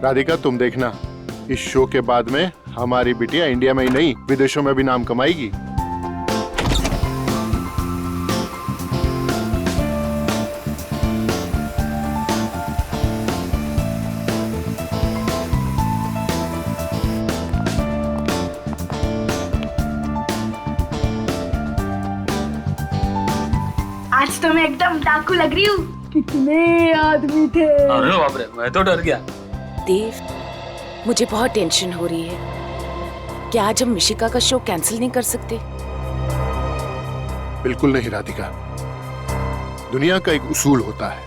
राधिका तुम देखना, इस शो के बाद में हमारी बिटिया इंडिया में ही नहीं विदेशों में भी नाम कमाएगी। आज तो मैं एकदम डाकू लग रही हूँ। कितने आदमी थे। अरे बाप रे, मैं तो डर गया। देव, मुझे बहुत टेंशन हो रही है। क्या आज हम मिशिका का शो कैंसिल नहीं कर सकते? बिल्कुल नहीं राधिका, दुनिया का एक उसूल होता है,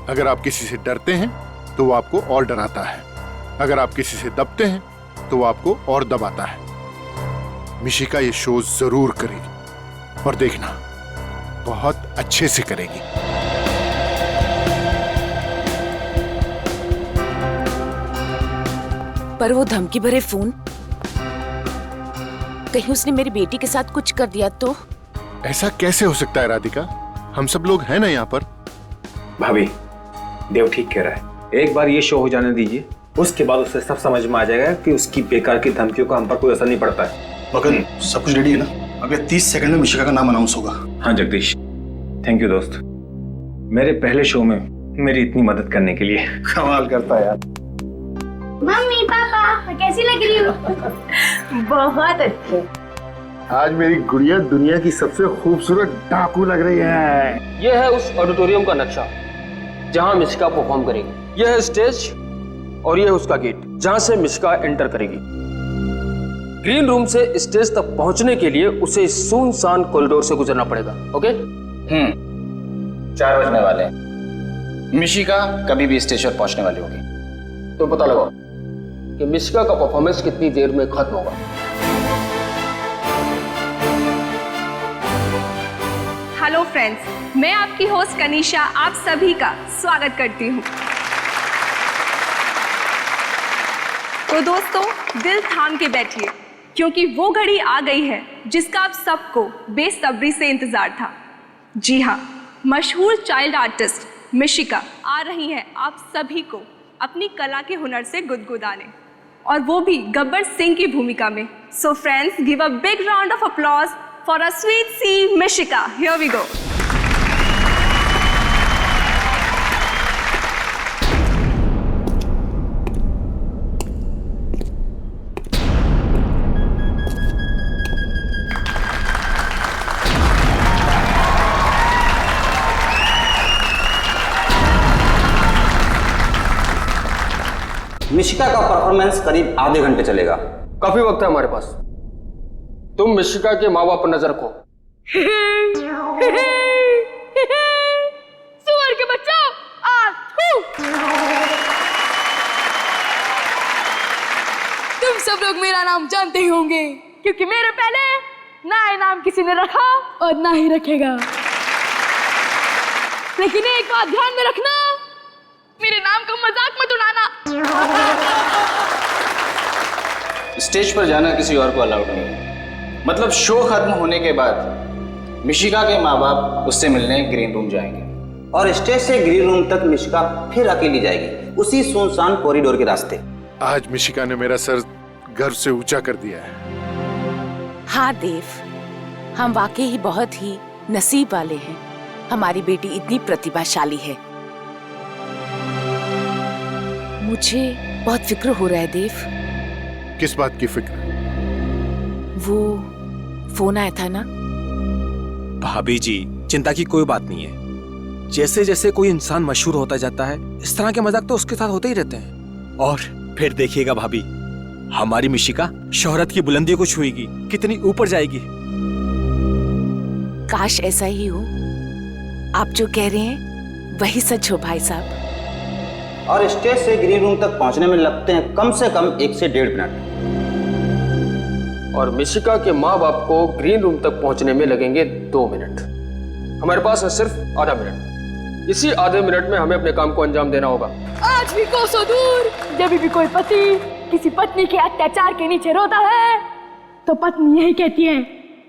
अगर आप किसी से डरते हैं तो वो आपको और डराता है, अगर आप किसी से दबते हैं तो वो आपको और दबाता है। मिशिका ये शो जरूर करेगी और देखना बहुत अच्छे से करेगी। पर वो धमकी भरे फोन, कहीं उसने मेरी बेटी के साथ कुछ कर दिया तो? ऐसा कैसे हो सकता है राधिका, हम सब लोग हैं ना यहाँ पर। भाभी, देव ठीक कह रहा है, एक बार ये शो हो जाने दीजिए, उसके बाद उसे सब समझ में आ जाएगा कि उसकी बेकार की धमकियों का हम पर कोई असर नहीं पड़ता है। मगन, सब कुछ रेडी है ना? अगले 30 सेकंड में मिशिका का नाम अनाउंस होगा। हाँ जगदीश, थैंक यू दोस्त, मेरे पहले शो में मेरी इतनी मदद करने के लिए। कमाल करता है यार। मम्मी पापा, मैं कैसी लग रही हूँ? बहुत अच्छे। आज मेरी गुड़िया दुनिया की सबसे खूबसूरत डाकू लग रही है। यह है उस ऑडिटोरियम का नक्शा जहां मिशिका परफॉर्म करेगी। यह है स्टेज और यह है उसका गेट जहां से मिशिका एंटर करेगी। ग्रीन रूम से स्टेज तक पहुंचने के लिए उसे सुनसान कॉरिडोर से गुजरना पड़ेगा। ओके? 4 बजने वाले हैं। मिशिका कभी भी स्टेज पर पहुंचने वाली होगी। तो पता लगाओ कि मिशिका का परफॉर्मेंस कितनी देर में खत्म होगा। हेलो फ्रेंड्स, मैं आपकी होस्ट कनिशा आप सभी का स्वागत करती हूँ। तो दोस्तों, दिल थाम के बैठिए क्योंकि वो घड़ी आ गई है जिसका आप सबको बेसब्री से इंतजार था। जी हाँ, मशहूर चाइल्ड आर्टिस्ट मिशिका आ रही हैं आप सभी को अपनी कला के हुनर से गुदगुदाने, और वो भी गब्बर सिंह की भूमिका में। So friends, give a big round of applause for a sweetie Mishika. Here we go. Mishika का परफॉर्मेंस करीब आधे घंटे चलेगा। काफी वक्त है हमारे पास। तुम मिशिका के माँ बाप पर नजर रखो। सुअर के बच्चा, तुम सब लोग मेरा नाम जानते ही होंगे क्योंकि मेरे पहले ना ये नाम किसी ने रखा और ना ही रखेगा। लेकिन एक बात ध्यान में रखना, मेरे नाम का मजाक मत उड़ाना। स्टेज पर जाना किसी और को अलाउड नहीं है। मतलब शो खत्म होने के बाद मिशिका के माँ बाप उससे मिलने ग्रीन रूम जाएंगे और स्टेज से ग्रीन रूम तक मिशिका फिर अकेली जाएगी, उसी सुनसान कॉरिडोर के रास्ते। आज मिशिका ने मेरा सर गर्व से ऊंचा कर दिया है। हाँ देव, हम वाकई ही बहुत ही नसीब वाले हैं। हमारी बेटी इतनी प्रतिभाशाली है। मुझे बहुत फिक्र हो रहा है देव। किस बात की फिक्र? वो फोन आया था ना। भाभी जी, चिंता की कोई बात नहीं है। जैसे जैसे कोई इंसान मशहूर होता जाता है, इस तरह के मजाक तो उसके साथ होते ही रहते हैं। और फिर देखिएगा भाभी, हमारी मिशिका शोहरत की बुलंदियों को छुएगी, कितनी ऊपर जाएगी। काश ऐसा ही हो। आप जो कह रहे हैं वही सच हो भाई साहब। और स्टेज से ग्रीन रूम तक पहुंचने में लगते हैं कम से कम 1 से 1.5 मिनट। और मिशिका के माँ बाप को ग्रीन रूम तक पहुंचने में लगेंगे 2 मिनट। हमारे पास है सिर्फ आधा मिनट। इसी आधे मिनट में हमें अपने काम को अंजाम देना होगा। आज भी कोसों दूर जब भी कोई पति किसी पत्नी के अत्याचार के नीचे रोता है तो पत्नी यही कहती है,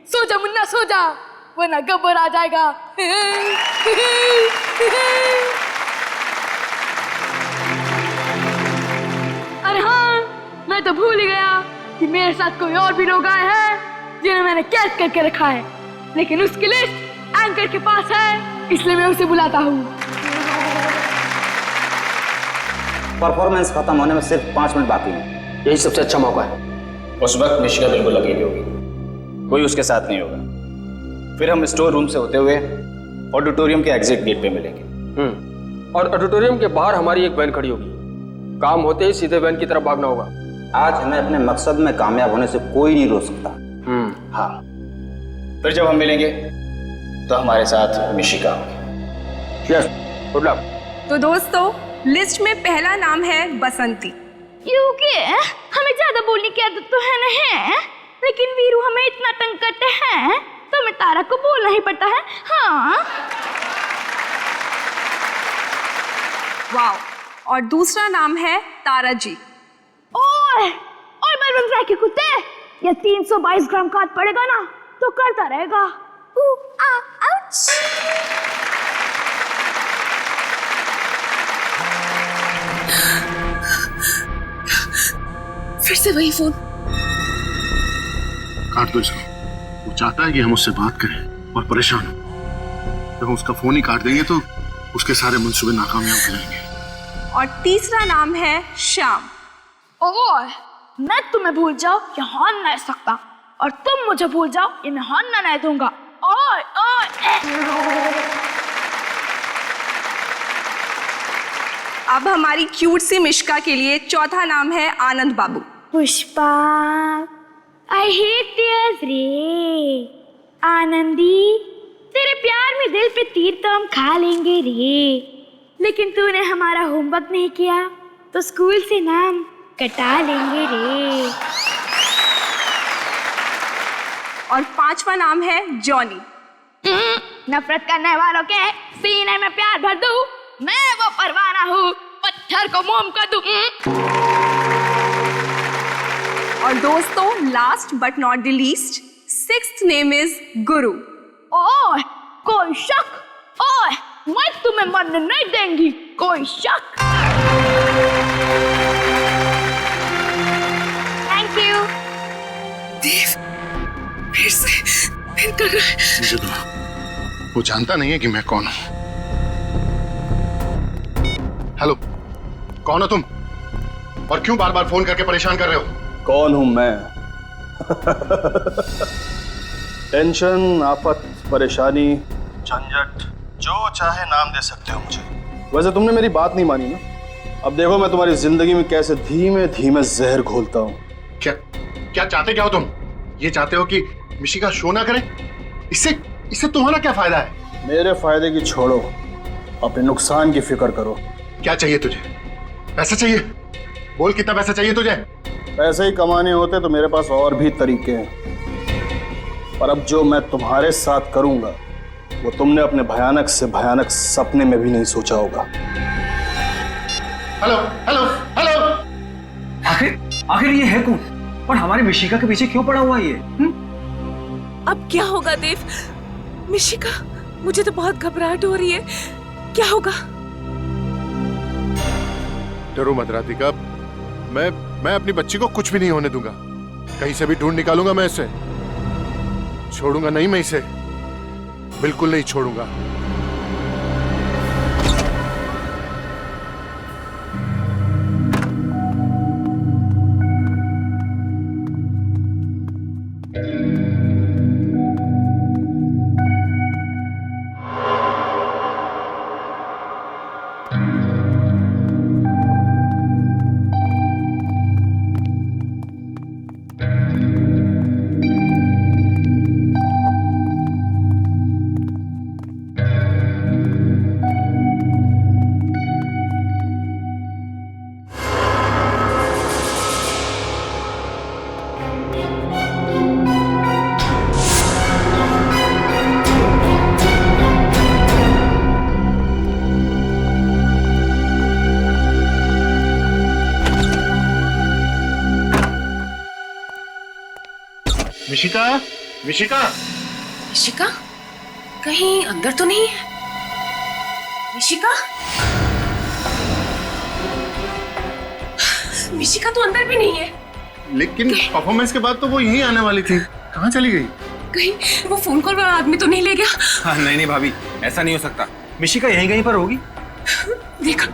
सो जा मुन्ना सो जा, वरना गब्बर आ जाएगा। मैं तो भूल ही गया कि मेरे साथ कोई और भी लोग आए हैं जिन्हें मैंने कैद करके रखा है, लेकिन उसकी लिस्ट एंकर के पास है, इसलिए मैं उसे बुलाता हूँ। परफॉर्मेंस खत्म होने में सिर्फ 5 मिनट बाकी हैं। यही सबसे अच्छा मौका है। उस वक्त मिशिका बिल्कुल अकेली होगी, कोई उसके साथ नहीं होगा। फिर हम स्टोर रूम से होते हुए ऑडिटोरियम के एग्जिट गेट पे मिलेंगे। और ऑडिटोरियम के बाहर हमारी एक वैन खड़ी होगी, काम होते ही सीधे वैन की तरफ भागना होगा। आज हमें अपने मकसद में कामयाब होने से कोई नहीं रोक सकता। हाँ, फिर जब हम मिलेंगे तो हमारे साथ मिशिका होगी। Yes, good luck. तो दोस्तों, लिस्ट में पहला नाम है बसंती। क्योंकि हमें ज्यादा बोलने की आदत तो है नहीं, लेकिन वीरू हमें इतना तंग करते हैं तो हमें तारा को बोलना ही पड़ता है। हाँ। वाह। और दूसरा नाम है तारा जी। ओए बलवंत राय के कुत्ते, ये 322 ग्राम का पड़ेगा ना तो करता रहेगा। आउच। फिर से वही फोन। काट दो इसको। वो चाहता है कि हम उससे बात करें और परेशान हो। जब हम उसका फोन ही काट देंगे तो उसके सारे मंसूबे नाकामयाब हो जाएंगे। और तीसरा नाम है श्याम। ओए, मैं तुम्हें भूल जाओ ये हान नहीं सकता, और तुम मुझे भूल जाओ ये मैं हान ना नहीं दूंगा। ओए अब हमारी क्यूट सी मिशिका के लिए चौथा नाम है आनंद बाबू। पुष्पा, आई हेट टीयर्स रे। आनंदी, तेरे प्यार में दिल पे तीर तो हम खा लेंगे रे, लेकिन तूने हमारा होमवर्क नहीं किया तो स्कूल से नाम कटा लेंगे रे। और पांचवा नाम है जॉनी। नफरत करने वालों के सीने में प्यार भर दूं, मैं वो परवाना हूँ, पत्थर को मोम कर दूं। और दोस्तों, last but not the least, sixth name is गुरु। ओए, कोई शक? ओए, मैं तुम्हें मरने नहीं देंगी, कोई शक? Thank you. देव, फिर कर रहा है। मुझे तो वो जानता नहीं है कि मैं कौन हूं। हेलो, कौन हो तुम और क्यों बार बार फोन करके परेशान कर रहे हो? कौन हूं मैं? टेंशन, आफत, परेशानी, झंझट, जो चाहे नाम दे सकते हो मुझे। वैसे तुमने मेरी बात नहीं मानी ना। अब देखो मैं तुम्हारी जिंदगी में कैसे धीमे धीमे जहर घोलता हूं। क्या चाहते क्या हो तुम? ये चाहते हो कि मिशिका शो ना करे? इससे तुम्हारा क्या फायदा है? मेरे फायदे की छोड़ो, अपने नुकसान की फिक्र करो। क्या चाहिए तुझे? पैसा चाहिए? बोल कितना पैसा चाहिए तुझे? पैसे ही कमाने होते तो मेरे पास और भी तरीके हैं, पर अब जो मैं तुम्हारे साथ करूंगा वो तुमने अपने भयानक से भयानक सपने में भी नहीं सोचा होगा। Hello hello hello. आखिर ये है कौन और हमारी मिशिका के पीछे क्यों पड़ा हुआ है ये? अब क्या होगा देव? मिशिका, मुझे तो बहुत घबराहट हो रही है। क्या होगा? डरो मत राधिका, मैं अपनी बच्ची को कुछ भी नहीं होने दूंगा। कहीं से भी ढूंढ निकालूंगा मैं इसे। छोड़ूंगा नहीं मैं इसे, बिल्कुल नहीं छोड़ूंगा। मिशिका, मिशिका, मिशिका, कहीं अंदर तो नहीं है? मिशिका, मिशिका तो अंदर भी नहीं है। लेकिन परफॉर्मेंस के बाद तो वो यहीं आने वाली थी, कहाँ चली गई? कहीं वो फोन कॉल वाला आदमी तो नहीं ले गया? हाँ, नहीं भाभी, ऐसा नहीं हो सकता। मिशिका यहीं कहीं पर होगी। देखा,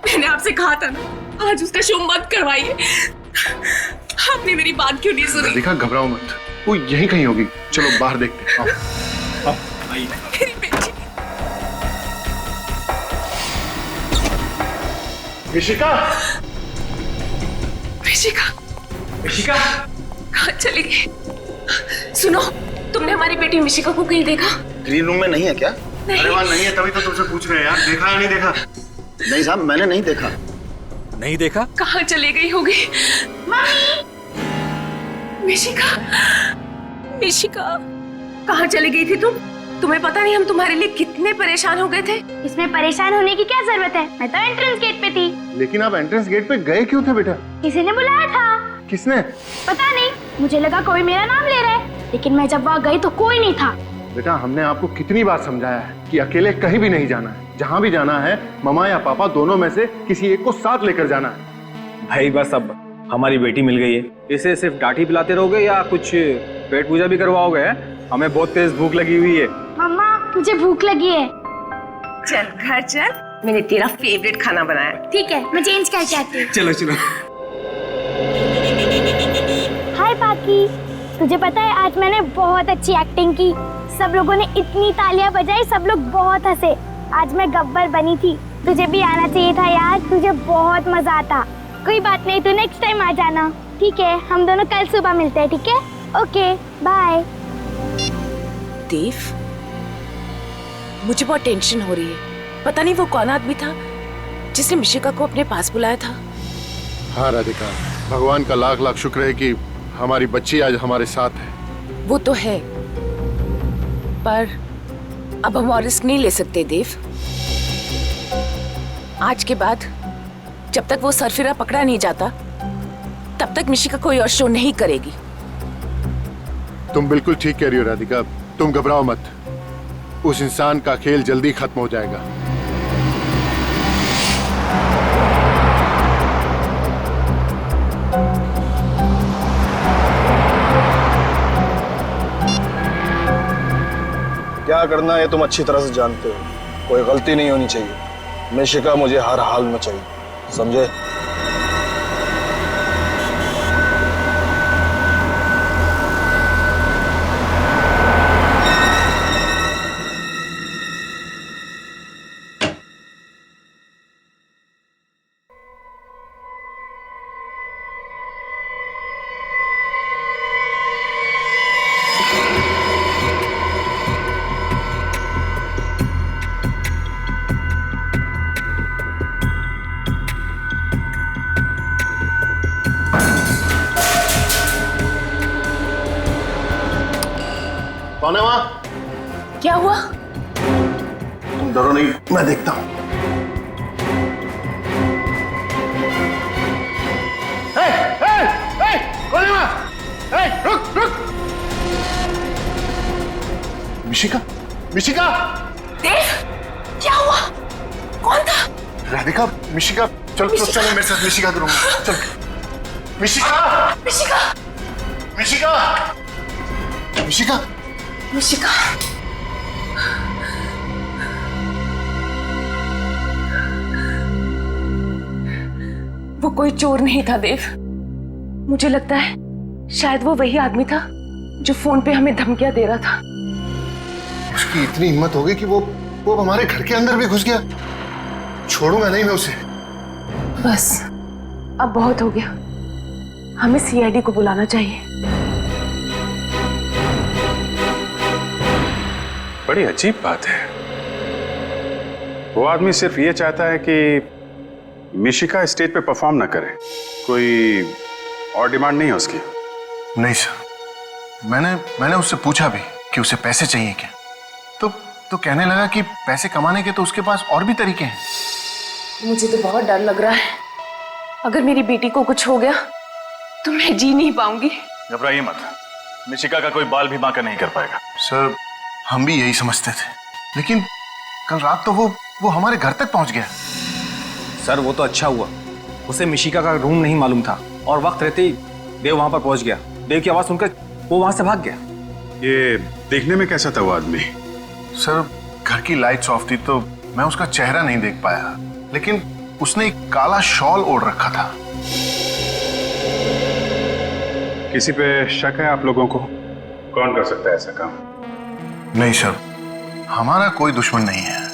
मैंने आपसे कहा था ना, आज उसका शो मत करवाइए। आपने मेरी बात क्यों नहीं सुनी? देखा, घबराओ मत, वो यहीं कहीं होगी। चलो बाहर देखते हैं। आओ। आइए। मेरी बेटी। मिशिका, मिशिका, मिशिका, कहाँ चली गई? सुनो, तुमने हमारी बेटी मिशिका को कहीं देखा? ग्रीन रूम में नहीं है क्या? अरे वहाँ नहीं है, तभी तो तुमसे पूछ रहे हैं यार, देखा या नहीं देखा? नहीं साहब, मैंने नहीं देखा। नहीं देखा? कहाँ चली गई होगी? मिशिका, मिशिका, कहाँ चली गई थी तुम? तुम्हें पता नहीं हम तुम्हारे लिए कितने परेशान हो गए थे? इसमें परेशान होने की क्या जरूरत है? मैं तो एंट्रेंस गेट पे थी। लेकिन आप एंट्रेंस गेट पे गए क्यों थे बेटा? किसी ने बुलाया था। किसने? पता नहीं, मुझे लगा कोई मेरा नाम ले रहा है, लेकिन मैं जब वहाँ गई तो कोई नहीं था। बेटा, हमने आपको कितनी बार समझाया है कि अकेले कहीं भी नहीं जाना है। जहाँ भी जाना है, मम्मा या पापा दोनों में से किसी एक को साथ लेकर जाना है। भाई बस अब हमारी बेटी मिल गई है, इसे सिर्फ डांटी पिलाते रहोगे या कुछ पेट पूजा भी करवाओगे? हमें बहुत तेज भूख लगी हुई है। मम्मा, मुझे भूख लगी है। चल घर चल, मैंने तेरा फेवरेट खाना बनाया। ठीक है, मैं चेंज करके आती हूँ। चलो चलो। हाय पाकी, तुझे पता है आज मैंने बहुत अच्छी एक्टिंग की। सब लोगों ने इतनी तालियां बजाई, सब लोग बहुत हंसे। आज मैं गब्बर बनी थी। तुझे भी आना चाहिए था यार, तुझे बहुत मजा आता। कोई बात नहीं, तू नेक्स्ट टाइम आ जाना। ठीक है, हम दोनों कल सुबह मिलते हैं। ठीक है, ओके बाय। देव, मुझे बहुत टेंशन हो रही है। पता नहीं वो कौन आदमी था जिसने मिशिका को अपने पास बुलाया था। हाँ राधिका, भगवान का लाख लाख शुक्र है कि हमारी बच्ची आज हमारे साथ है। वो तो है, पर अब हम और रिस्क नहीं ले सकते देव। आज के बाद जब तक वो सरफिरा पकड़ा नहीं जाता, तब तक मिशिका कोई और शो नहीं करेगी। तुम बिल्कुल ठीक कह रही हो राधिका, तुम घबराओ मत। उस इंसान का खेल जल्दी खत्म हो जाएगा। क्या करना है तुम अच्छी तरह से जानते हो। कोई गलती नहीं होनी चाहिए। मिशिका मुझे हर हाल में चाहिए, समझे? कौन है वहाँ? क्या हुआ? तुम डरो नहीं, मैं देखता हूँ। कौन है वहाँ? रुक! मिशिका, मिशिका! देव, क्या हुआ? कौन था? राधिका, मिशिका, चलो मेरे साथ मिशिका के रूम में। चल। मिशिका! मिशिका! मिशिका! मिशिका! मिशिका! वो कोई चोर नहीं था देव। मुझे लगता है शायद वो वही आदमी था जो फोन पे हमें धमकियां दे रहा था। उसकी इतनी हिम्मत हो गई कि वो हमारे घर के अंदर भी घुस गया। छोड़ूंगा नहीं मैं उसे। बस अब बहुत हो गया, हमें सीआईडी को बुलाना चाहिए। बड़ी अजीब बात है। वो आदमी सिर्फ ये चाहता है कि मिशिका स्टेज पे परफॉर्म ना करे। कोई और डिमांड नहीं है उसकी? नहीं सर, मैंने उससे पूछा भी कि उसे पैसे चाहिए क्या, तो कहने लगा कि पैसे कमाने के तो उसके पास और भी तरीके हैं। मुझे तो बहुत डर लग रहा है। अगर मेरी बेटी को कुछ हो गया तो मैं जी नहीं पाऊंगी। घबराइए मत, मिशिका का कोई बाल भी बांका नहीं कर पाएगा। सर, हम भी यही समझते थे, लेकिन कल रात तो वो हमारे घर तक पहुंच गया। सर वो तो अच्छा हुआ, उसे मिशिका का रूम नहीं मालूम था और वक्त रहते ही देव वहां पर पहुंच गया। देव की आवाज सुनकर वो वहां से भाग गया। ये देखने में कैसा था वो आदमी? सर घर की लाइट्स ऑफ थी तो मैं उसका चेहरा नहीं देख पाया, लेकिन उसने एक काला शॉल ओढ़ रखा था। किसी पे शक है आप लोगों को? कौन कर सकता है ऐसा काम? नहीं सर, हमारा कोई दुश्मन नहीं है।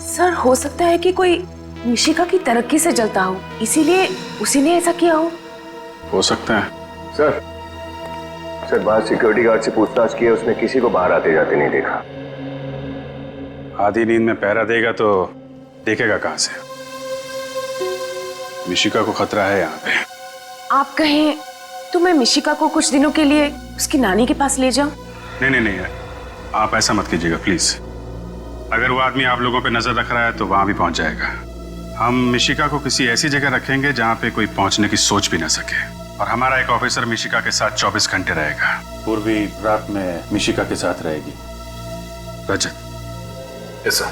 सर हो सकता है कि कोई मिशिका की तरक्की से जलता हो, इसीलिए उसी ने ऐसा किया हो सकता है। सर बाहर सिक्योरिटी गार्ड से पूछताछ की है, उसने किसी को बाहर आते जाते नहीं देखा। आधी नींद में पहरा देगा तो देखेगा कहां से? मिशिका को खतरा है यहाँ पे। आप कहें तो मैं मिशिका को कुछ दिनों के लिए उसकी नानी के पास ले जाऊं? नहीं, आप ऐसा मत कीजिएगा प्लीज। अगर वो आदमी आप लोगों पे नजर रख रहा है तो वहां भी पहुंच जाएगा। हम मिशिका को किसी ऐसी जगह रखेंगे जहां पे कोई पहुंचने की सोच भी ना सके, और हमारा एक ऑफिसर मिशिका के साथ 24 घंटे रहेगा। पूर्वी रात में मिशिका के साथ रहेगी। रजत। Yes sir.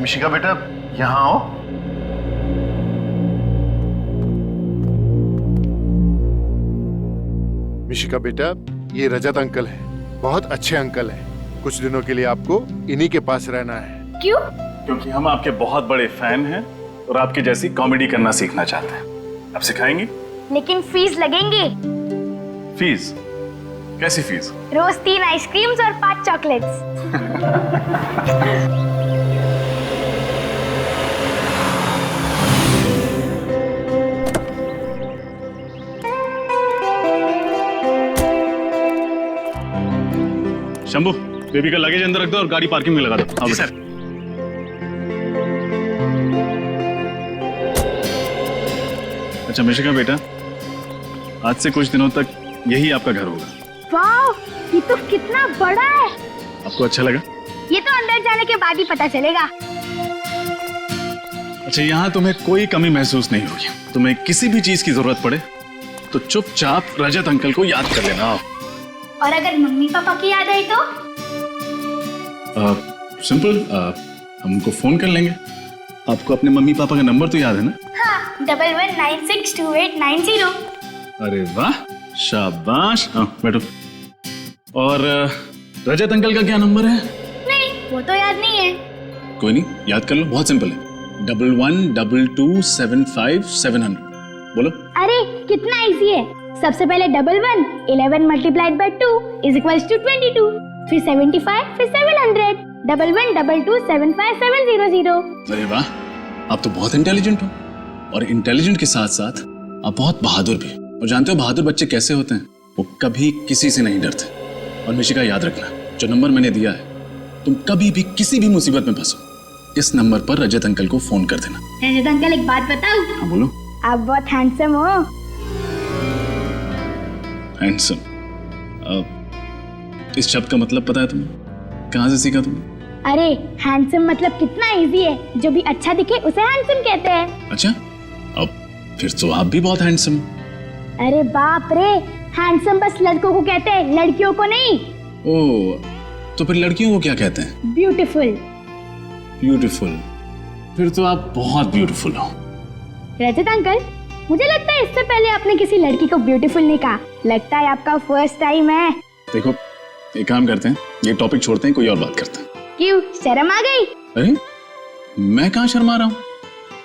मिशिका बेटा यहाँ आओ। मिशिका बेटा, ये रजत अंकल है, बहुत अच्छे अंकल हैं। कुछ दिनों के लिए आपको इन्हीं के पास रहना है। क्यों? क्योंकि हम आपके बहुत बड़े फैन हैं और आपकी जैसी कॉमेडी करना सीखना चाहते हैं। आप सिखाएंगी? लेकिन फीस लगेंगे। फीस? कैसी फीस? रोज 3 आइसक्रीम्स और 5 चॉकलेट्स। शंभू, बेबी का लगेज अंदर रख दो और गाड़ी पार्किंग में लगा दो। जी सर। अच्छा मिशिका बेटा, आज से कुछ दिनों तक यही आपका घर होगा। वाह, ये तो कितना बड़ा है। आपको अच्छा लगा? ये तो अंदर जाने के बाद ही पता चलेगा। अच्छा, यहाँ तुम्हें कोई कमी महसूस नहीं होगी। तुम्हें किसी भी चीज की जरूरत पड़े तो चुपचाप रजत अंकल को याद कर लेना। और अगर मम्मी पापा की याद आई तो? सिंपल, हमको फोन कर लेंगे। आपको अपने मम्मी पापा का नंबर तो याद है ना? हाँ, 11962890। अरे वाह, शाबाश। हाँ बैठो। और रजत अंकल का क्या नंबर है? नहीं, वो तो याद नहीं है। कोई नहीं, याद कर लो, बहुत सिंपल है। 112275 बोलो। अरे कितना इजी है। सबसे पहले 11 11 multiplied by 2 is equals to 22, फिर 75, फिर 700। 1122757700। अरे वाह, आप तो बहुत इंटेलिजेंट हो। और इंटेलिजेंट के साथ साथ आप बहुत बहादुर भी। और जानते हो बहादुर बच्चे कैसे होते हैं? वो कभी किसी से नहीं डरते। और मिशिका याद रखना, जो नंबर मैंने दिया है, तुम कभी भी किसी भी मुसीबत में फंसो, इस नंबर पर रजत अंकल को फोन कर देना। रजत अंकल, एक बात बताऊं? हाँ बोलो। आप बहुत हैंडसम हो। हैंडसम? इस शब्द का मतलब पता है तुम्हें? कहाँ से सीखा तुमने? अरे हैंडसम मतलब कितना इजी है। जो भी अच्छा दिखे उसे हैंडसम कहते हैं। अच्छा, अब फिर तो आप भी बहुत हैंडसम हो। अरे बाप रे, हैंडसम बस लड़कों को कहते हैं, लड़कियों को नहीं। ओह, तो फिर लड़कियों को क्या कहते हैं? ब्यूटीफुल। ब्यूटीफुल? फिर तो आप बहुत ब्यूटीफुल हो। रजत अंकल, मुझे लगता है इससे पहले आपने किसी लड़की को ब्यूटीफुल नहीं कहा। लगता है आपका फर्स्ट टाइम है। देखो, एक काम करते हैं, ये टॉपिक छोड़ते हैं, कोई और बात करते हैं। क्यों, शर्म आ गई? अरे मैं कहाँ शर्मा रहा हूँ?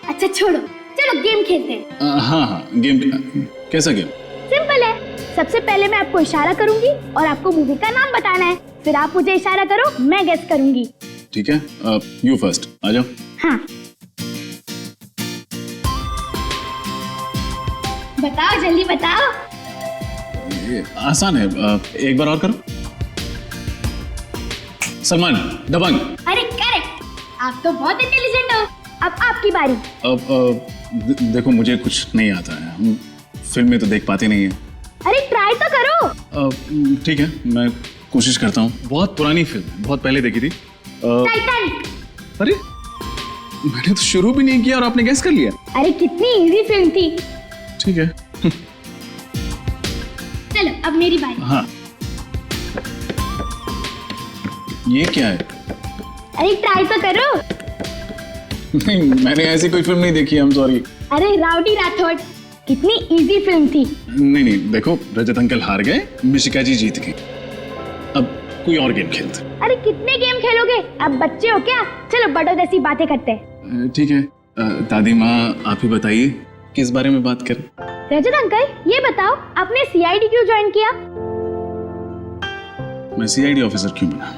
अच्छा छोड़ो, चलो गेम खेलते हैं। हाँ, गेम। कैसा गेम? सिंपल है। सबसे पहले मैं आपको इशारा करूंगी और आपको मूवी का नाम बताना है। फिर आप मुझे इशारा करो, मैं गेस करूंगी। ठीक है, यू फर्स्ट, आ जाओ। हाँ, बताओ, जल्दी बताओ। ये आसान है, एक बार और करो। सलमान, दबंग। अरे करेक्ट, आप तो बहुत इंटेलिजेंट हो। अब आपकी बारी। अब देखो, मुझे कुछ नहीं आता है, हम फिल्म में तो देख पाते नहीं है। अरे ट्राई तो करो। ठीक है, मैं कोशिश करता हूँ। बहुत पुरानी फिल्म, बहुत पहले देखी थी। टाइटैनिक। अरे मैंने तो शुरू भी नहीं किया और आपने गैस कर लिया। अरे कितनी इजी फिल्म थी। ठीक है। चलो अब मेरी बारी। हाँ, ये क्या है? अरे ट्राई तो करो। नहीं, मैंने ऐसी कोई फिल्म नहीं देखी, I'm sorry। अरे राउडी राठौड़। कितनी इजी फिल्म थी। नहीं नहीं, देखो रजत अंकल हार गए, मिशिका जी जीत गई। अब कोई और गेम खेलते। अरे कितने गेम खेलोगे, अब बच्चे हो क्या? चलो बड़ों जैसी बातें करते हैं। ठीक है, दादी माँ आप ही बताइए किस बारे में बात करें। रजत अंकल ये बताओ, आपने सीआईडी क्यों ज्वाइन किया? मैं सीआईडी ऑफिसर क्यों बना?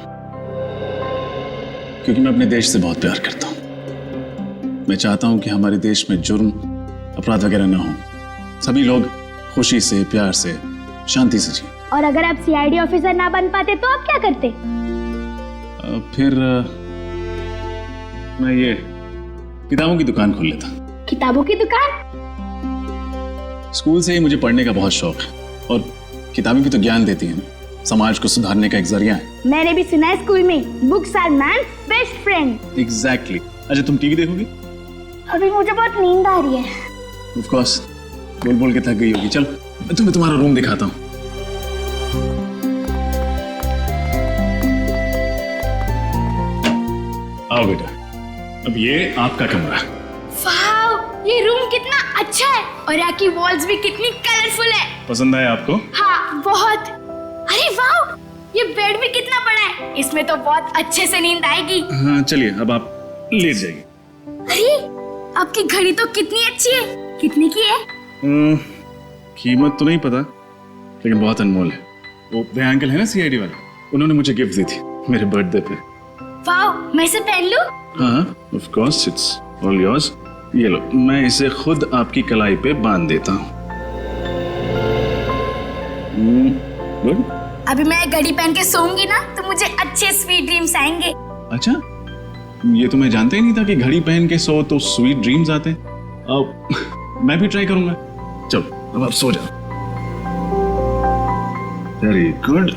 क्योंकि मैं अपने देश से बहुत प्यार करता हूँ। मैं चाहता हूँ कि हमारे देश में जुर्म अपराध वगैरह ना हो, सभी लोग खुशी से प्यार से शांति से जिए। और अगर आप सीआईडी ऑफिसर ना बन पाते तो आप क्या करते? फिर मैं ये किताबों की दुकान खोल लेता। किताबों की दुकान? स्कूल से ही मुझे पढ़ने का बहुत शौक है और किताबें भी तो ज्ञान देती हैं, समाज को सुधारने का एक जरिया है। मैंने भी सुना है स्कूल में books are man's best friend. Exactly. अच्छा तुम टीवी देखोगी? अभी मुझे बहुत नींद आ रही है। ऑफ कोर्स, बोल बोल के थक गई होगी। चल मैं तुम्हें तुम्हारा रूम दिखाता हूँ। आओ बेटा, अब ये आपका कमरा। वाव, ये रूम कितना अच्छा है और यहाँ की वॉल्स भी कितनी कलरफुल है। पसंद आया आपको? हाँ बहुत। अरे वाव, ये बेड भी कितना बड़ा है, इसमें तो बहुत अच्छे से नींद आएगी। हाँ चलिए अब आप लेट जाइए। अरे आपकी घड़ी तो कितनी अच्छी है, कितने की है? कीमत तो नहीं पता, लेकिन बहुत अनमोल है। वो भैया अंकल है ना सीआईडी वाले, उन्होंने मुझे गिफ्ट दी थी मेरे बर्थडे पे। वाव, मैं इसे पहन लूं? हाँ of course, it's all yours. ये लो, मैं इसे खुद आपकी कलाई पे बांध देता हूँ। गुड। अभी मैं घड़ी पहन के सोऊंगी ना तो मुझे अच्छे स्वीट ड्रीम्स आएंगे। अच्छा, ये तो मैं जानते ही नहीं था कि घड़ी पहन के सो तो स्वीट ड्रीम्स आते हैं। अब मैं भी ट्राई करूंगा। चलो अब आप सो जाओ। Very good.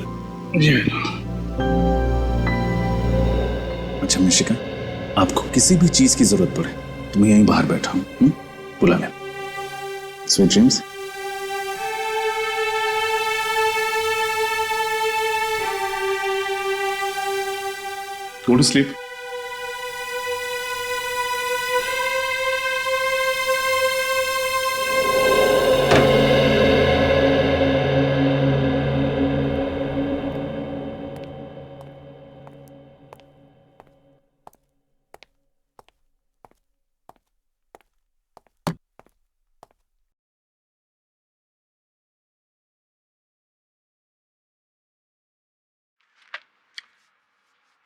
अच्छा मिशिका, आपको किसी भी चीज की जरूरत पड़े तो मैं यहीं बाहर बैठा हूँ, बुला ले। Sweet dreams. Go to sleep.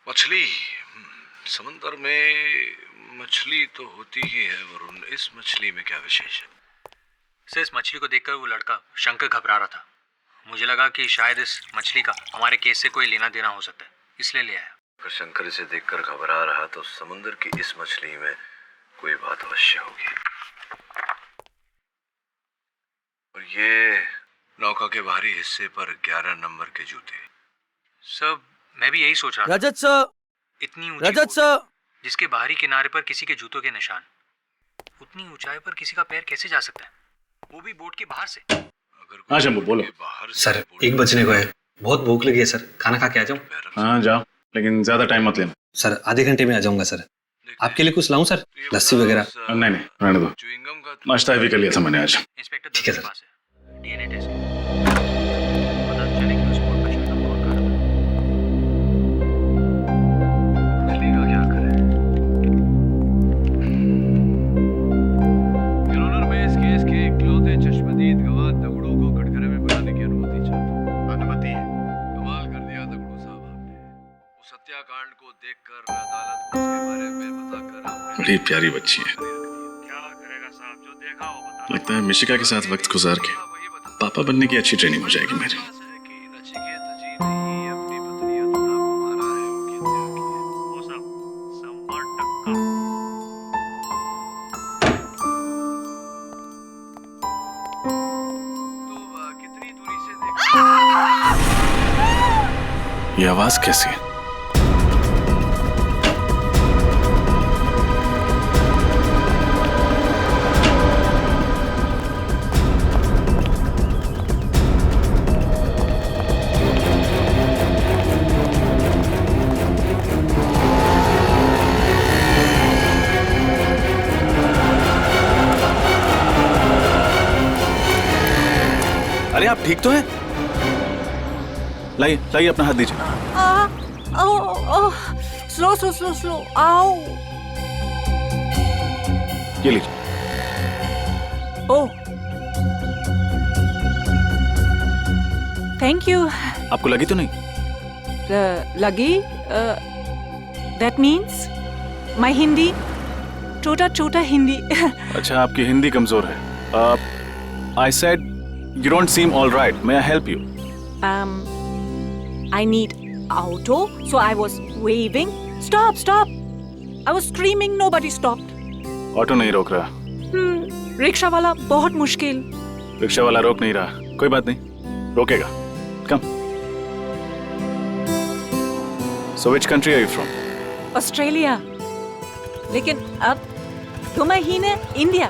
मछली, समंदर में मछली तो होती ही है वरुण, इस मछली में क्या विशेष है? सर इस मछली को देखकर वो लड़का शंकर घबरा रहा था। मुझे लगा कि शायद इस मछली का हमारे केस से कोई लेना देना हो सकता है, इसलिए ले आया। अगर शंकर इसे देखकर घबरा रहा तो समुद्र की इस मछली में कोई बात अवश्य होगी। और ये नौका के बाहरी हिस्से पर 11 नंबर के जूते। सर मैं भी यही सोच रहा था। रजत सर, इतनी रजत सर, जिसके बाहरी किनारे पर किसी के जूतों के निशान, उतनी ऊंचाई पर किसी का पैर कैसे जा सकता है, वो भी बोट के बाहर से? हाँ शंभू बोलो। सर 1 बजने को है, बहुत भूख लगी है सर, खाना खा के आ जाऊं? हाँ जाओ, लेकिन ज्यादा टाइम मत लेना। सर आधे घंटे में आ जाऊंगा सर। आपके लिए कुछ लाऊं सर, लस्सी वगैरह? नहीं नहीं रहने दो, नाश्ता भी कर लिया था मैंने आज। ठीक है सर। डीएनए टेस्ट पता चले कि उस बोट का शंकर कौन कर रहा था। हत्याकांड को देखकर अदालत को उसके बारे में बताकर बड़ी प्यारी बच्ची है। लगता है मिशिका के साथ वक्त गुजार के पापा बनने की अच्छी ट्रेनिंग हो जाएगी मेरी। ये आवाज कैसी है? ठीक तो है? लाइए लाइए अपना हाथ दीजिए। स्लो स्लो स्लो स्लो, आओ। ये लीजिए। ओह, थैंक यू। आपको लगी तो नहीं? लगी? दैट मीन्स माई हिंदी, छोटा छोटा हिंदी। अच्छा, आपकी हिंदी कमजोर है। I said you don't seem all right. May I help you? I need auto, so I was waving. Stop, stop! I was screaming. Nobody stopped. Auto नहीं रोक रहा। रिक्शा वाला बहुत मुश्किल। रिक्शा वाला रोक नहीं रहा। कोई बात नहीं, रोकेगा। Come. So which country are you from? Australia. लेकिन अब 2 महीने इंडिया,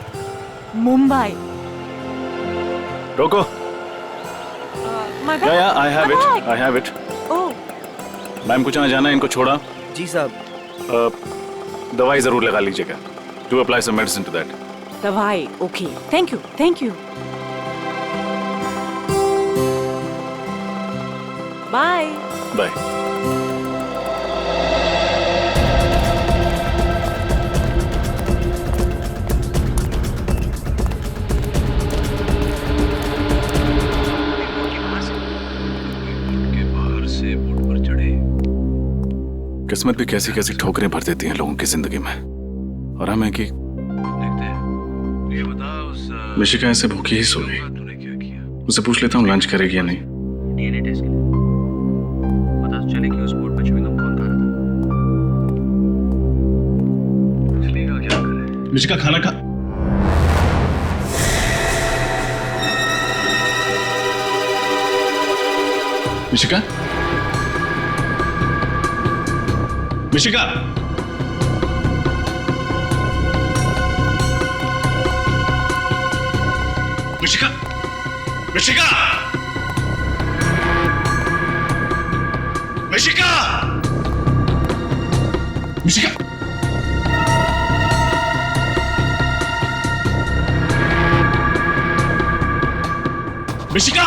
मुंबई। रोको। My bag. Yeah, I have My it. bag. I have it. Oh. Ma'am कुछ जाना है, इनको छोड़ा। जी साहब। दवाई जरूर लगा लीजिएगा। Do apply some medicine to that. दवाई, okay. Thank you, thank you. Bye. Bye. किस्मत भी कैसी कैसी ठोकरें भर देती हैं लोगों की जिंदगी में। और हमें कि मिशिका ऐसे भूखी ही सो गई। उससे पूछ लेता हूँ लंच करेगी या नहीं। डीएनए टेस्ट के लिए पता तो चले कि उस बोर्ड पर च्युइंग गम कौन खा रहा था। चलेगा क्या करे? मिशिका खाना खा। मिशिका, मिशिका, मिशिका, मिशिका, मिशिका, मिशिका, मिशिका,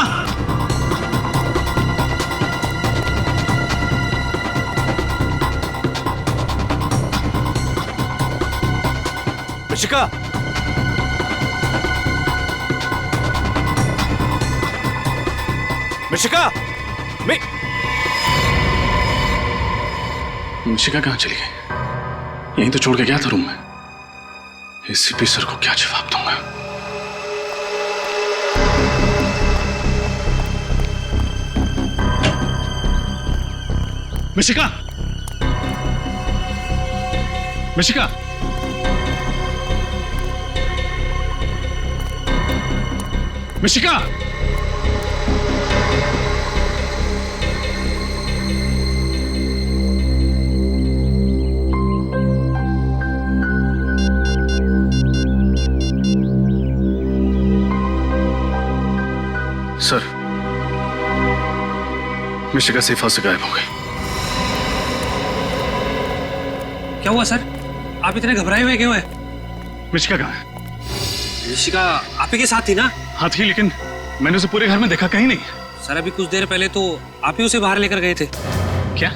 मिशिका, मिशिका, मिशिका कहाँ चली गई? यहीं तो छोड़ के गया था रूम में। एसीपी सर को क्या जवाब दूंगा? Mishika, Mishika, Mishika, sir, Mishika safe house से गायब हो गई। क्या हुआ सर? आप इतने घबराए हुए क्यों हैं? मिशिका कहाँ है? ऋषिका आप ही के साथ थी ना? हाँ थी, लेकिन मैंने उसे पूरे घर में देखा कहीं नहीं। सर अभी कुछ देर पहले तो आप ही उसे बाहर लेकर गए थे। क्या?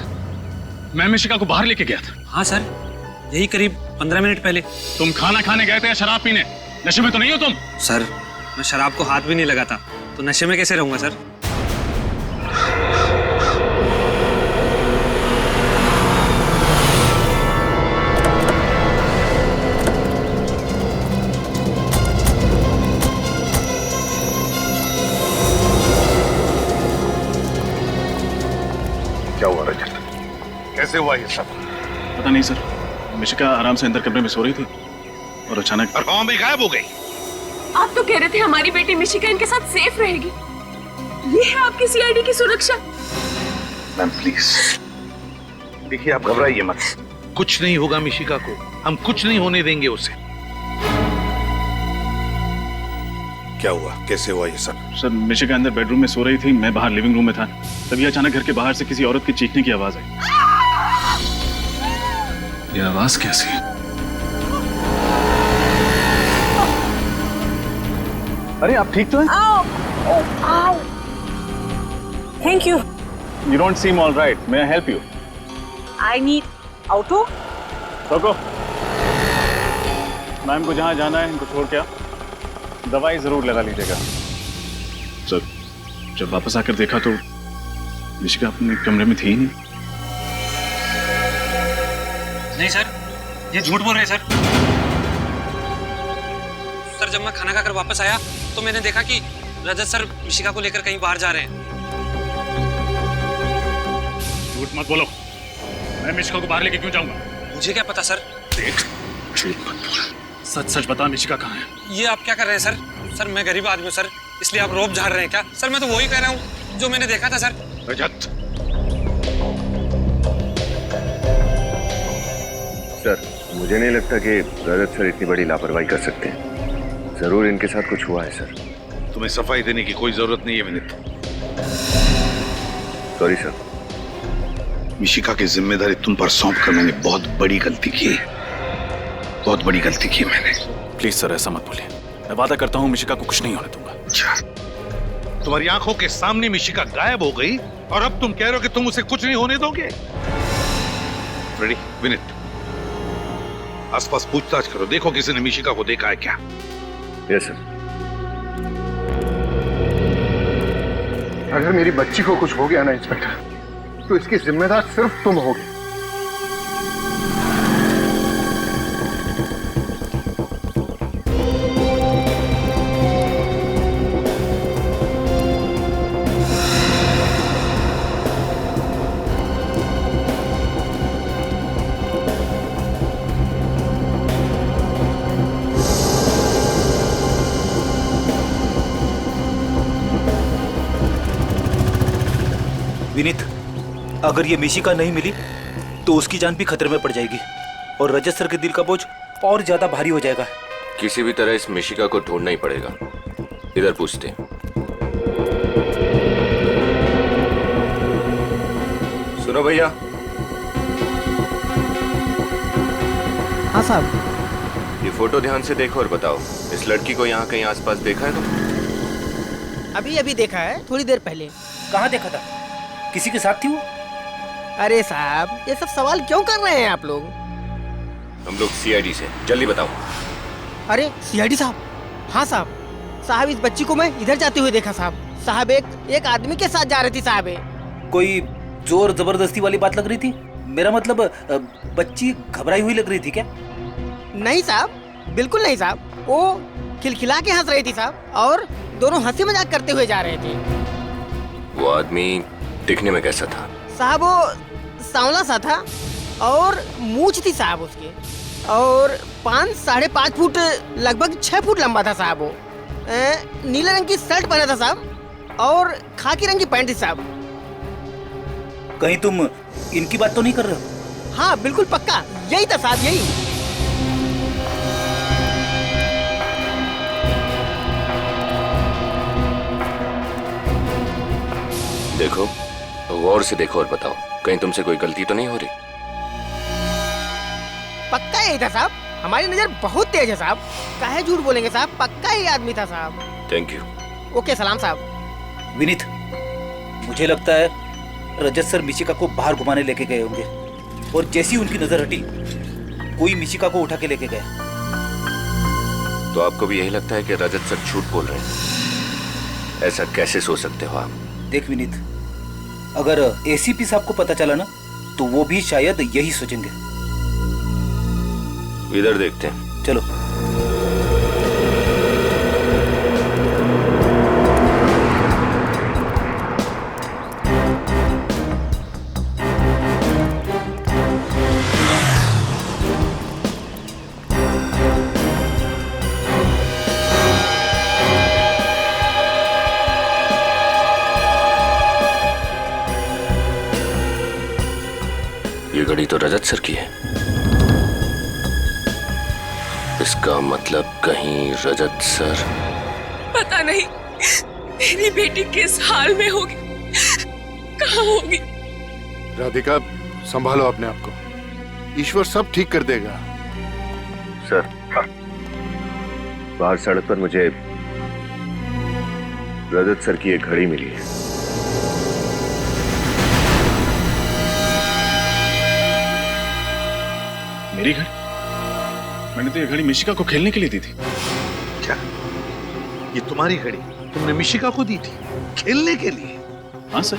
मैं मिशिका को बाहर लेके गया था? हाँ सर, यही करीब 15 मिनट पहले। तुम खाना खाने गए थे या शराब पीने? नशे में तो नहीं हो तुम? सर मैं शराब को हाथ भी नहीं लगाता, तो नशे में कैसे रहूंगा सर? क्या हुआ रजत? कैसे हुआ ये सब? पता नहीं सर, मिशिका आराम से अंदर कमरे में सो रही थी और अचानक भी गायब हो गई। आप तो कह रहे थे हमारी बेटी मिशिका इनके साथ सेफ रहेगी। ये है आपकी सीआईडी की सुरक्षा। मैम प्लीज देखिए, आप घबराइए मत। कुछ नहीं होगा मिशिका को, हम कुछ नहीं होने देंगे उसे। क्या हुआ? कैसे हुआ ये सब? सर मिशिका अंदर बेडरूम में सो रही थी, मैं बाहर लिविंग रूम में था। तभी अचानक घर के बाहर से किसी औरत की चीखने की आवाज आई। ये आवाज कैसी है? अरे आप ठीक तो हैं? आओ, आओ, Thank you. You don't seem all right. May I help you? I need auto. रोको। मैम को जहाँ जाना है इनको छोड़ के दवाई जरूर लगा लीजिएगा। सर, जब वापस आकर देखा तो मिशिका अपने कमरे में थी ही नहीं। नहीं सर, ये झूठ बोल रहे हैं सर। सर जब मैं खाना खाकर वापस आया तो मैंने देखा कि रजत सर मिशिका को लेकर कहीं बाहर जा रहे हैं। झूठ मत बोलो, मैं मिशिका को बाहर लेके क्यों जाऊंगा? मुझे क्या पता सर। देख, झूठ मत बोल, सच सच बता मिशिका कहाँ है? ये आप क्या कर रहे हैं सर? सर मैं गरीब आदमी हूँ सर, इसलिए आप रोब झाड़ रहे हैं क्या? सर मैं तो वही कह रहा हूँ जो मैंने देखा था सर। रजत, सर मुझे नहीं लगता कि रजत सर इतनी बड़ी लापरवाही कर सकते हैं। जरूर इनके साथ कुछ हुआ है सर। तुम्हें सफाई देने की कोई जरूरत नहीं है विनीत। Sorry sir. मिशिका की जिम्मेदारी तुम पर सौंप कर मैंने बहुत बड़ी गलती की, बहुत बड़ी गलती की मैंने। प्लीज सर ऐसा मत बोलिए, मैं वादा करता हूँ मिशिका को कुछ नहीं होने दूंगा। अच्छा, तुम्हारी आंखों के सामने मिशिका गायब हो गई और अब तुम कह रहे हो कि तुम उसे कुछ नहीं होने दोगे? रेडी विनीत, आसपास पूछताछ करो, देखो किसी ने मिशिका को देखा है क्या। Yes sir. अगर मेरी बच्ची को कुछ हो गया ना इंस्पेक्टर, तो इसकी जिम्मेदार सिर्फ तुम होगे। विनीत, अगर ये मिशिका नहीं मिली तो उसकी जान भी खतरे में पड़ जाएगी और रजत सर के दिल का बोझ और ज्यादा भारी हो जाएगा। किसी भी तरह इस मिशिका को ढूंढना ही पड़ेगा। इधर पूछते हैं। सुनो भैया। हाँ साहब। ये फोटो ध्यान से देखो और बताओ, इस लड़की को यहाँ कहीं आसपास देखा है तुम? अभी अभी देखा है, थोड़ी देर पहले। कहाँ देखा था? किसी के साथ थी वो? अरे साहब, ये सब सवाल क्यों कर रहे हैं आप लोग? हम लोग सीआईडी से, जल्दी बताओ। अरे सीआईडी साहब? हाँ साहब। साहब इस बच्ची को मैं इधर जाते हुए देखा साहब। साहब एक आदमी के साथ जा रही थी साहब। कोई जोर जबरदस्ती वाली बात लग रही थी? मेरा मतलब बच्ची घबराई हुई लग रही थी क्या? नहीं साहब, बिल्कुल नहीं साहब। वो खिलखिला के हंस रही थी साहब और दोनों हंसी मजाक करते हुए जा रहे थे। वो आदमी दिखने में कैसा था? साहब वो सांवला सा था और मूंछ थी साहब उसकी, और 5-5.5 फुट लगभग 6 फुट लंबा था साहब। वो नीले रंग की शर्ट पहना था साहब और खाकी रंग की पैंट थी साहब। कहीं तुम इनकी बात तो नहीं कर रहे हो? हाँ बिल्कुल पक्का, यही था साहब, यही। देखो, गौर से देखो और बताओ, कहीं तुमसे कोई गलती तो नहीं हो रही? पक्का यही था साहब, हमारी नजर बहुत तेज है साहब। काहे झूठ बोलेंगे साहब, पक्का ही आदमी था साहब। Thank you. ओके सलाम साहब। विनीत, मुझे लगता है रजत सर मिशिका को बाहर घुमाने लेके गए होंगे और जैसी उनकी नजर हटी कोई मिशिका को उठा के लेके गया। तो आपको भी यही लगता है कि रजत सर झूठ बोल रहे हैं? ऐसा कैसे सोच सकते हो आप? देख विनीत, अगर एसीपी साहब को पता चला ना तो वो भी शायद यही सोचेंगे। इधर देखते हैं। चलो। ये घड़ी तो रजत सर की है। इसका मतलब कहीं रजत सर। पता नहीं मेरी बेटी किस हाल में होगी, कहाँ होगी। राधिका, संभालो अपने आप को, ईश्वर सब ठीक कर देगा। सर, बाहर सड़क पर मुझे रजत सर की एक घड़ी मिली है। मेरी घड़ी? मैंने तो ये घड़ी मिशिका को खेलने के लिए दी थी। क्या ये तुम्हारी घड़ी तुमने मिशिका को दी थी खेलने के लिए? हाँ सर।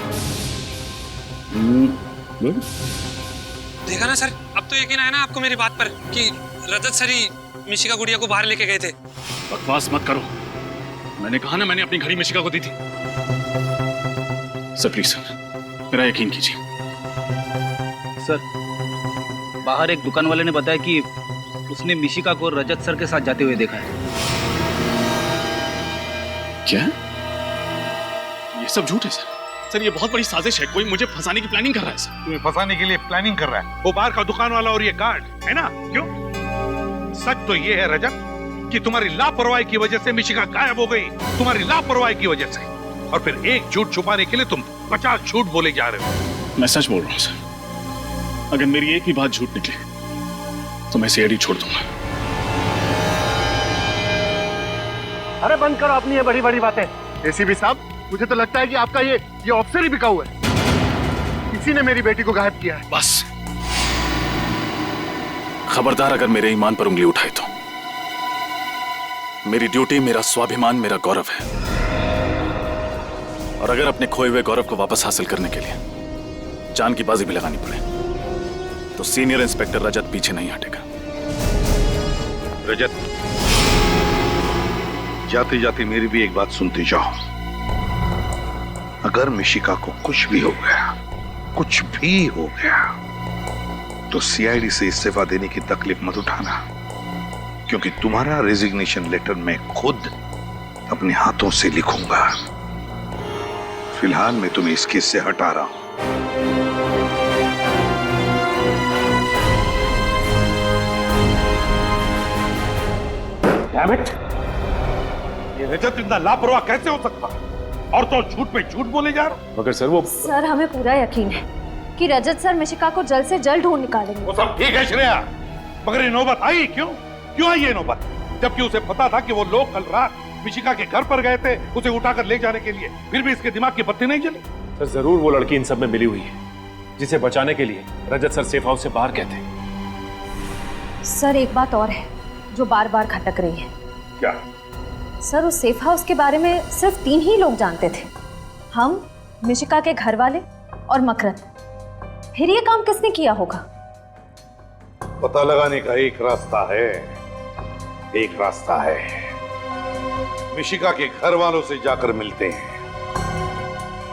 देखा ना सर, अब तो यकीन आया ना आपको मेरी बात पर कि रजत सर ही मिशिका गुड़िया को बाहर लेके गए थे। बकवास मत करो, मैंने कहा ना मैंने अपनी घड़ी मिशिका को दी थी। सर प्लीज सर, मेरा यकीन कीजिए। सर, बाहर एक दुकान वाले ने बताया कि उसने मिशिका को रजत सर के साथ जाते हुए देखा है। क्या? ये सब झूठ है सर। सर ये बहुत बड़ी साजिश है, कोई मुझे फंसाने की प्लानिंग कर रहा है सर। तुम्हें फंसाने के लिए प्लानिंग कर रहा है वो बाहर का दुकान वाला और ये गार्ड है ना? क्यों? सच तो ये है रजत कि तुम्हारी लापरवाही की वजह से मिशिका गायब हो गई, तुम्हारी लापरवाही की वजह से। और फिर एक झूठ छुपाने के लिए तुम 50 झूठ बोले जा रहे हो। मैं सच बोल रहा हूँ सर, अगर मेरी एक भी बात झूठ निकले तो मैं सीआईडी छोड़ दूंगा। अरे बंद करो अपनी ये बड़ी बड़ी बातें। एसीपी साहब, मुझे तो लगता है कि आपका ये ऑफिसर ही बिका हुआ है। किसी ने मेरी बेटी को गायब किया है। बस खबरदार अगर मेरे ईमान पर उंगली उठाई तो। मेरी ड्यूटी, मेरा स्वाभिमान, मेरा गौरव है, और अगर अपने खोए हुए गौरव को वापस हासिल करने के लिए जान की बाजी भी लगानी पड़े तो सीनियर इंस्पेक्टर रजत पीछे नहीं हटेगा। रजत, जाते जाते मेरी भी एक बात सुनते जाओ। अगर मिशिका को कुछ भी हो गया, कुछ भी हो गया, तो सीआईडी से इस्तीफा देने की तकलीफ मत उठाना, क्योंकि तुम्हारा रेजिग्नेशन लेटर मैं खुद अपने हाथों से लिखूंगा। फिलहाल मैं तुम्हें इस केस से हटा रहा हूं। Damn it! ये रजत इतना लापरवाह कैसे हो सकता है? और तो झूठ पे झूठ बोले जा रहा। मगर सर वो सर, हमें पूरा यकीन है कि रजत सर मिशिका को जल्द से जल्द ढूंढ निकालेंगे। वो सब ठीक है श्रेया, मगर ये नौबत आई क्यों? क्यों आई ये नौबत? जबकि उसे पता था कि वो लोग कल रात मिशिका के घर पर गए थे उसे उठाकर ले जाने के लिए, फिर भी इसके दिमाग की बत्ती नहीं जली। सर जरूर वो लड़की इन सब में मिली हुई है, जिसे बचाने के लिए रजत सर सेफ हाउस से बाहर गए थे। सर, एक बात और है जो बार बार खटक रही है। क्या? सर, उस सेफ हाउस के बारे में सिर्फ 3 ही लोग जानते थे, हम, मिशिका के घर वाले और मकरंद। फिर ये काम किसने किया होगा? पता लगाने का एक रास्ता है, एक रास्ता है। मिशिका के घर वालों से जाकर मिलते हैं,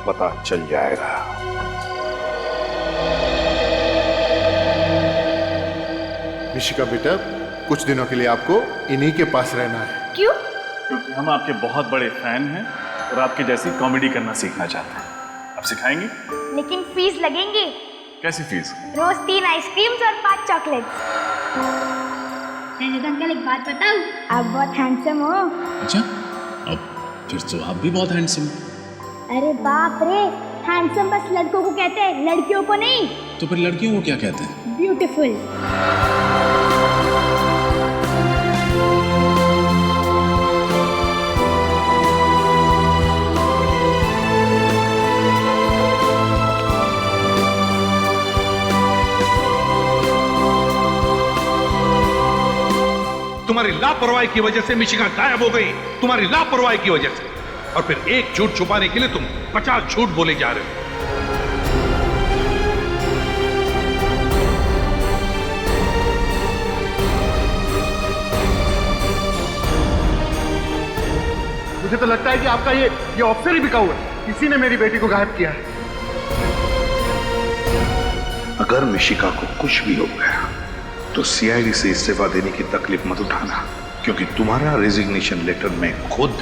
पता चल जाएगा। मिशिका बेटा, कुछ दिनों के लिए आपको इन्हीं के पास रहना है। क्यों? क्योंकि हम आपके बहुत बड़े फैन हैं और आपके जैसी कॉमेडी करना सीखना चाहते हैं। आप सिखाएंगे? लेकिन फीस लगेंगे। कैसी फीस? रोज 3 आइसक्रीम्स और 5 चॉकलेट्स। अंकल, एक बात बताऊं? आप बहुत हैंडसम हो। अच्छा, अब फिर तो आप भी बहुत हैंडसम हो। अरे बाप रे, हैंडसम बस लड़कों को कहते हैं, लड़कियों को नहीं। तो फिर लड़कियों को क्या कहते हैं? ब्यूटीफुल। तुम्हारी लापरवाही की वजह से मिशिका गायब हो गई, तुम्हारी लापरवाही की वजह से। और फिर एक झूठ छुपाने के लिए तुम 50 झूठ बोले जा रहे हो। मुझे तो लगता है कि आपका ये ऑफिसर ही बिका हुआ है। किसी ने मेरी बेटी को गायब किया है। अगर मिशिका को कुछ भी हो गया तो सीआईडी से इस्तीफा देने की तकलीफ मत उठाना, क्योंकि तुम्हारा रेजिग्नेशन लेटर मैं खुद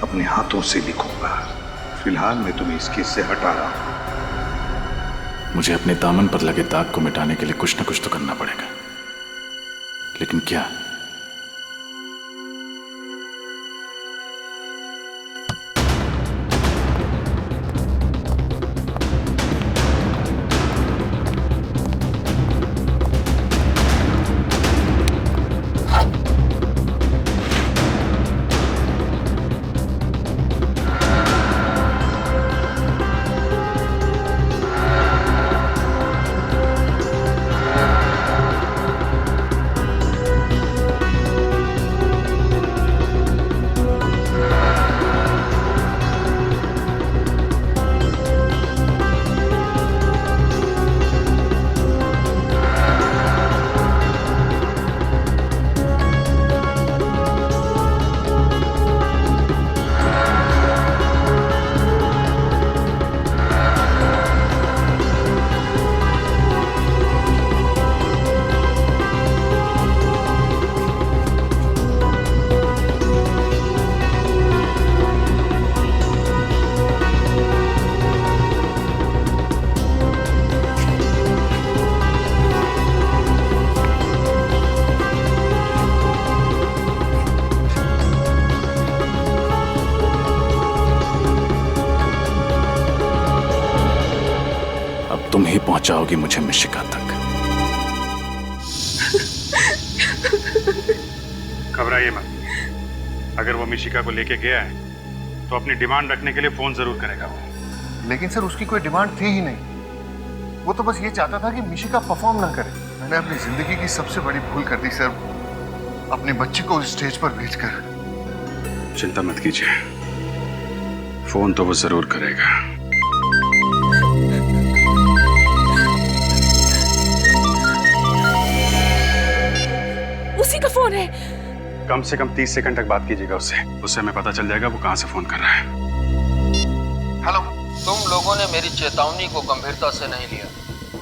अपने हाथों से लिखूंगा। फिलहाल मैं तुम्हें इस केस से हटा रहा हूं। मुझे अपने दामन पर लगे दाग को मिटाने के लिए कुछ न कुछ तो करना पड़ेगा, लेकिन क्या? अब तुम ही पहुंचाओगी मुझे मिशिका तक। घबराइए मत। अगर वो मिशिका को लेके गया है तो अपनी डिमांड रखने के लिए फोन जरूर करेगा वो। लेकिन सर उसकी कोई डिमांड थी ही नहीं। वो तो बस ये चाहता था कि मिशिका परफॉर्म ना करे। मैंने अपनी जिंदगी की सबसे बड़ी भूल कर दी सर, अपने बच्चे को स्टेज पर भेजकर। चिंता मत कीजिए, फोन तो वो जरूर करेगा। उसी का फोन है। कम से कम 30 सेकंड तक बात कीजिएगा उससे हमें पता चल जाएगा वो कहां से फोन कर रहा है। हेलो, तुम लोगों ने मेरी चेतावनी को गंभीरता से नहीं लिया।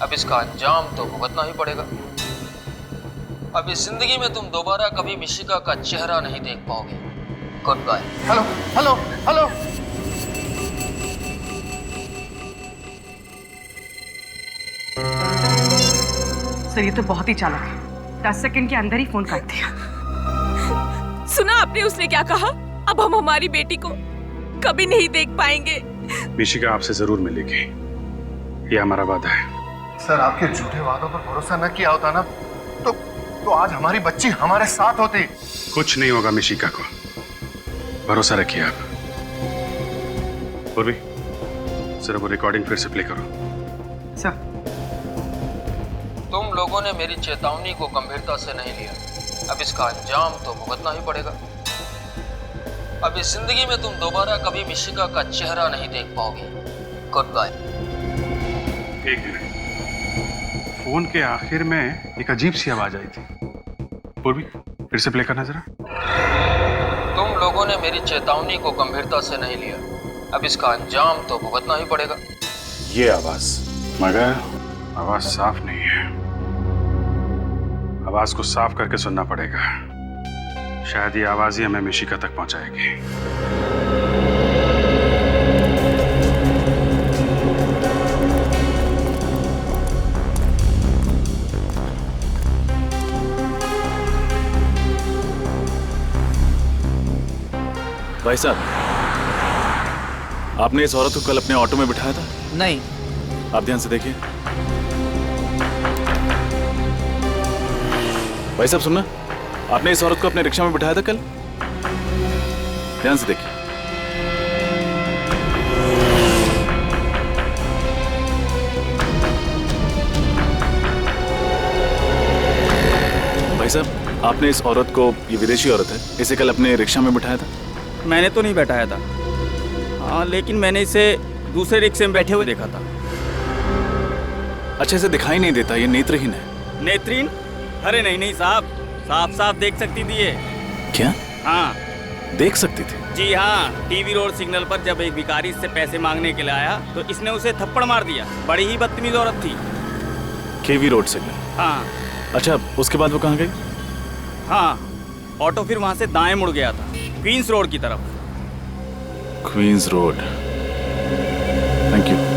अब इसका अंजाम तो भुगतना ही पड़ेगा। अब इस जिंदगी में तुम दोबारा कभी मिशिका का चेहरा नहीं देख पाओगे। Good bye. Hello hello hello. Sir ये तो बहुत ही चालाक है, 10 सेकंड के अंदर ही फोन काट दिया। सुना आपने उसने क्या कहा? अब हम हमारी बेटी को कभी नहीं देख पाएंगे। मिशिका आपसे जरूर मिलेगी, ये हमारा वादा है। सर आपके झूठे वादों पर भरोसा न किया होता ना तो आज हमारी बच्ची हमारे साथ होती। कुछ नहीं होगा मिशिका को, भरोसा रखिए आप। पूर्वी, जरा वो रिकॉर्डिंग फिर से प्ले करो। सर, तुम लोगों ने मेरी चेतावनी को गंभीरता से नहीं लिया। अब इसका अंजाम तो भुगतना ही पड़ेगा। अब इस जिंदगी में तुम दोबारा कभी मिशिका का चेहरा नहीं देख पाओगे। Good bye. एक मिनट, फोन के आखिर में एक अजीब सी आवाज आई थी। पूर्वी, फिर से प्ले करना जरा। तुम लोगों ने मेरी चेतावनी को गंभीरता से नहीं लिया। अब इसका अंजाम तो भुगतना ही पड़ेगा। ये आवाज, मगर आवाज साफ नहीं है। आवाज को साफ करके सुनना पड़ेगा। शायद ये आवाज ही हमें मिशिका तक पहुंचाएगी। भाई साहब, आपने इस औरत को कल अपने ऑटो में बिठाया था? नहीं। आप ध्यान से देखिए। भाई साहब सुनना, आपने इस औरत को अपने रिक्शा में बिठाया था कल? ध्यान से देखिए। भाई साहब, आपने इस औरत को, ये विदेशी औरत है, इसे कल अपने रिक्शा में बिठाया था? मैंने तो नहीं बैठाया था। हाँ, लेकिन मैंने इसे दूसरे रिक्शे में बैठे हुए देखा था। अच्छा, इसे दिखाई नहीं देता, ये नेत्रहीन है। नेत्रहीन? अरे नहीं नहीं साहब, साफ साफ देख सकती थी ये। क्या? हाँ, देख सकती थी? जी हाँ। टीवी रोड सिग्नल पर जब एक भिखारी इससे पैसे मांगने के लिए आया तो इसने उसे थप्पड़ मार दिया। बड़ी ही बदतमीज औरत थी। केवी रोड सिग्नल? हाँ। अच्छा, उसके बाद वो कहाँ गई? हाँ, ऑटो फिर वहाँ से दाएं मुड़ गया था, क्वींस रोड की तरफ। Queens road. Thank you.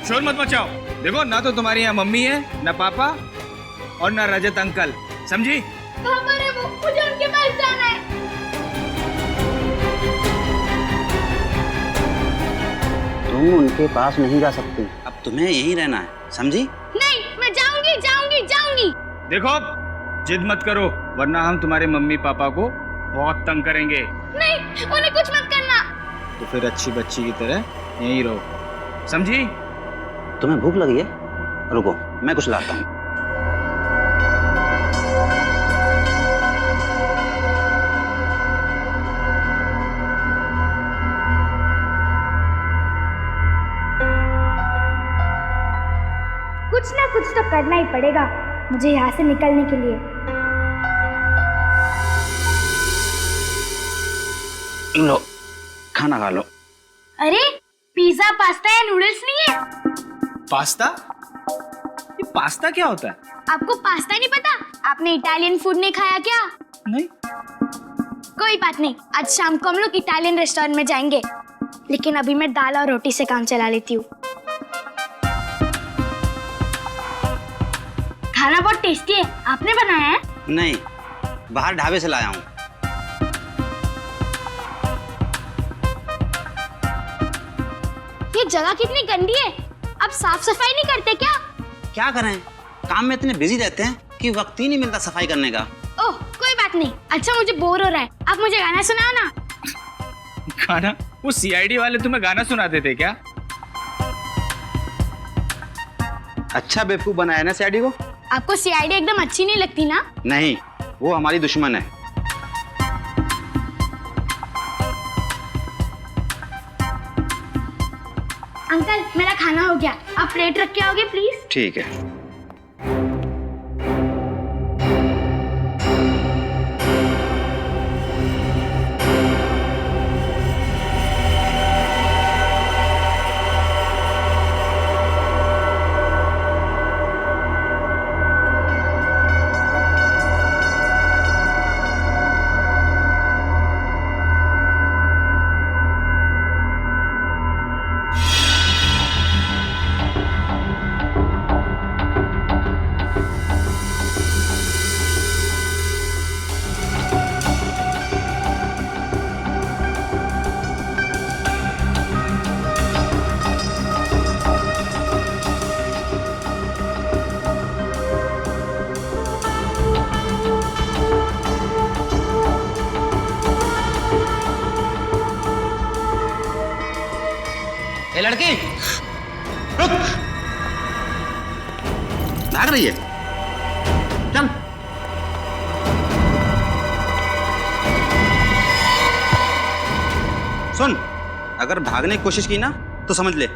शोर मत मचाओ। देखो, ना तो तुम्हारी यहाँ मम्मी है, ना पापा और ना रजत अंकल, समझी? मुझे उनके पास जाना है। तुम उनके पास नहीं जा सकती, अब तुम्हें यहीं रहना है, समझी? नहीं, मैं जाऊंगी जाऊंगी जाऊंगी। देखो, जिद मत करो, वरना हम तुम्हारे मम्मी पापा को बहुत तंग करेंगे। नहीं, उन्हें कुछ मत करना। तो फिर अच्छी बच्ची की तरह यहीं रहो, समझी? तुम्हें भूख लगी है? रुको, मैं कुछ लाता हूँ। करना ही पड़ेगा मुझे यहाँ से निकलने के लिए। लो खाना खा लो। अरे पिज्जा पास्ता या नूडल्स नहीं है? पास्ता? ये पास्ता क्या होता है? आपको पास्ता नहीं पता? आपने इटालियन फूड नहीं खाया क्या? नहीं। कोई बात नहीं, आज शाम को हम लोग इटालियन रेस्टोरेंट में जाएंगे, लेकिन अभी मैं दाल और रोटी से काम चला लेती हूँ। खाना बहुत टेस्टी है, आपने बनाया है? नहीं, बाहर ढाबे से लाया हूँ। ये जगह कितनी गंदी है, आप साफ सफाई नहीं करते क्या? क्या करें, काम में इतने बिजी रहते हैं कि वक्त ही नहीं मिलता सफाई करने का। ओह कोई बात नहीं। अच्छा मुझे बोर हो रहा है, आप मुझे गाना सुनाओ ना। गाना? वो सीआईडी वाले तुम्हें गाना सुनाते थे क्या? अच्छा बेवकूफ बनाया ना सीआईडी को। आपको सीआईडी एकदम अच्छी नहीं लगती ना? नहीं, वो हमारी दुश्मन है। अंकल मेरा खाना हो गया, आप प्लेट रख के आओगे प्लीज? ठीक है। ए लड़की, रुक! भाग रही है, चल। सुन, अगर भागने की कोशिश की ना तो समझ ले।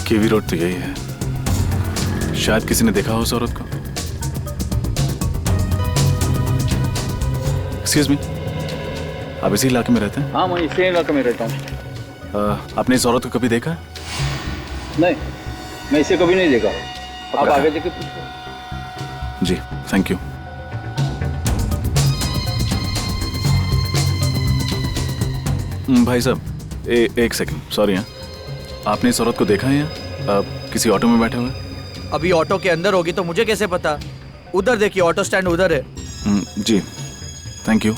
केवी रोड तो यही है। शायद किसी ने देखा हो उस औरत को। एक्सक्यूज मी, आप इसी इलाके में रहते हैं? हाँ, मैं इसी इलाके में रहता हूँ। आपने इस औरत को कभी देखा? नहीं, मैं इसे कभी नहीं देखा। आप आगे जाके पूछो। जी, थैंक यू। भाई साहब, एक सेकंड, सॉरी। हाँ, आपने इस औरत को देखा है यहाँ? किसी ऑटो में बैठे हुए? अभी ऑटो के अंदर होगी तो मुझे कैसे पता? उधर देखिए, ऑटो स्टैंड उधर है। जी, थैंक यू।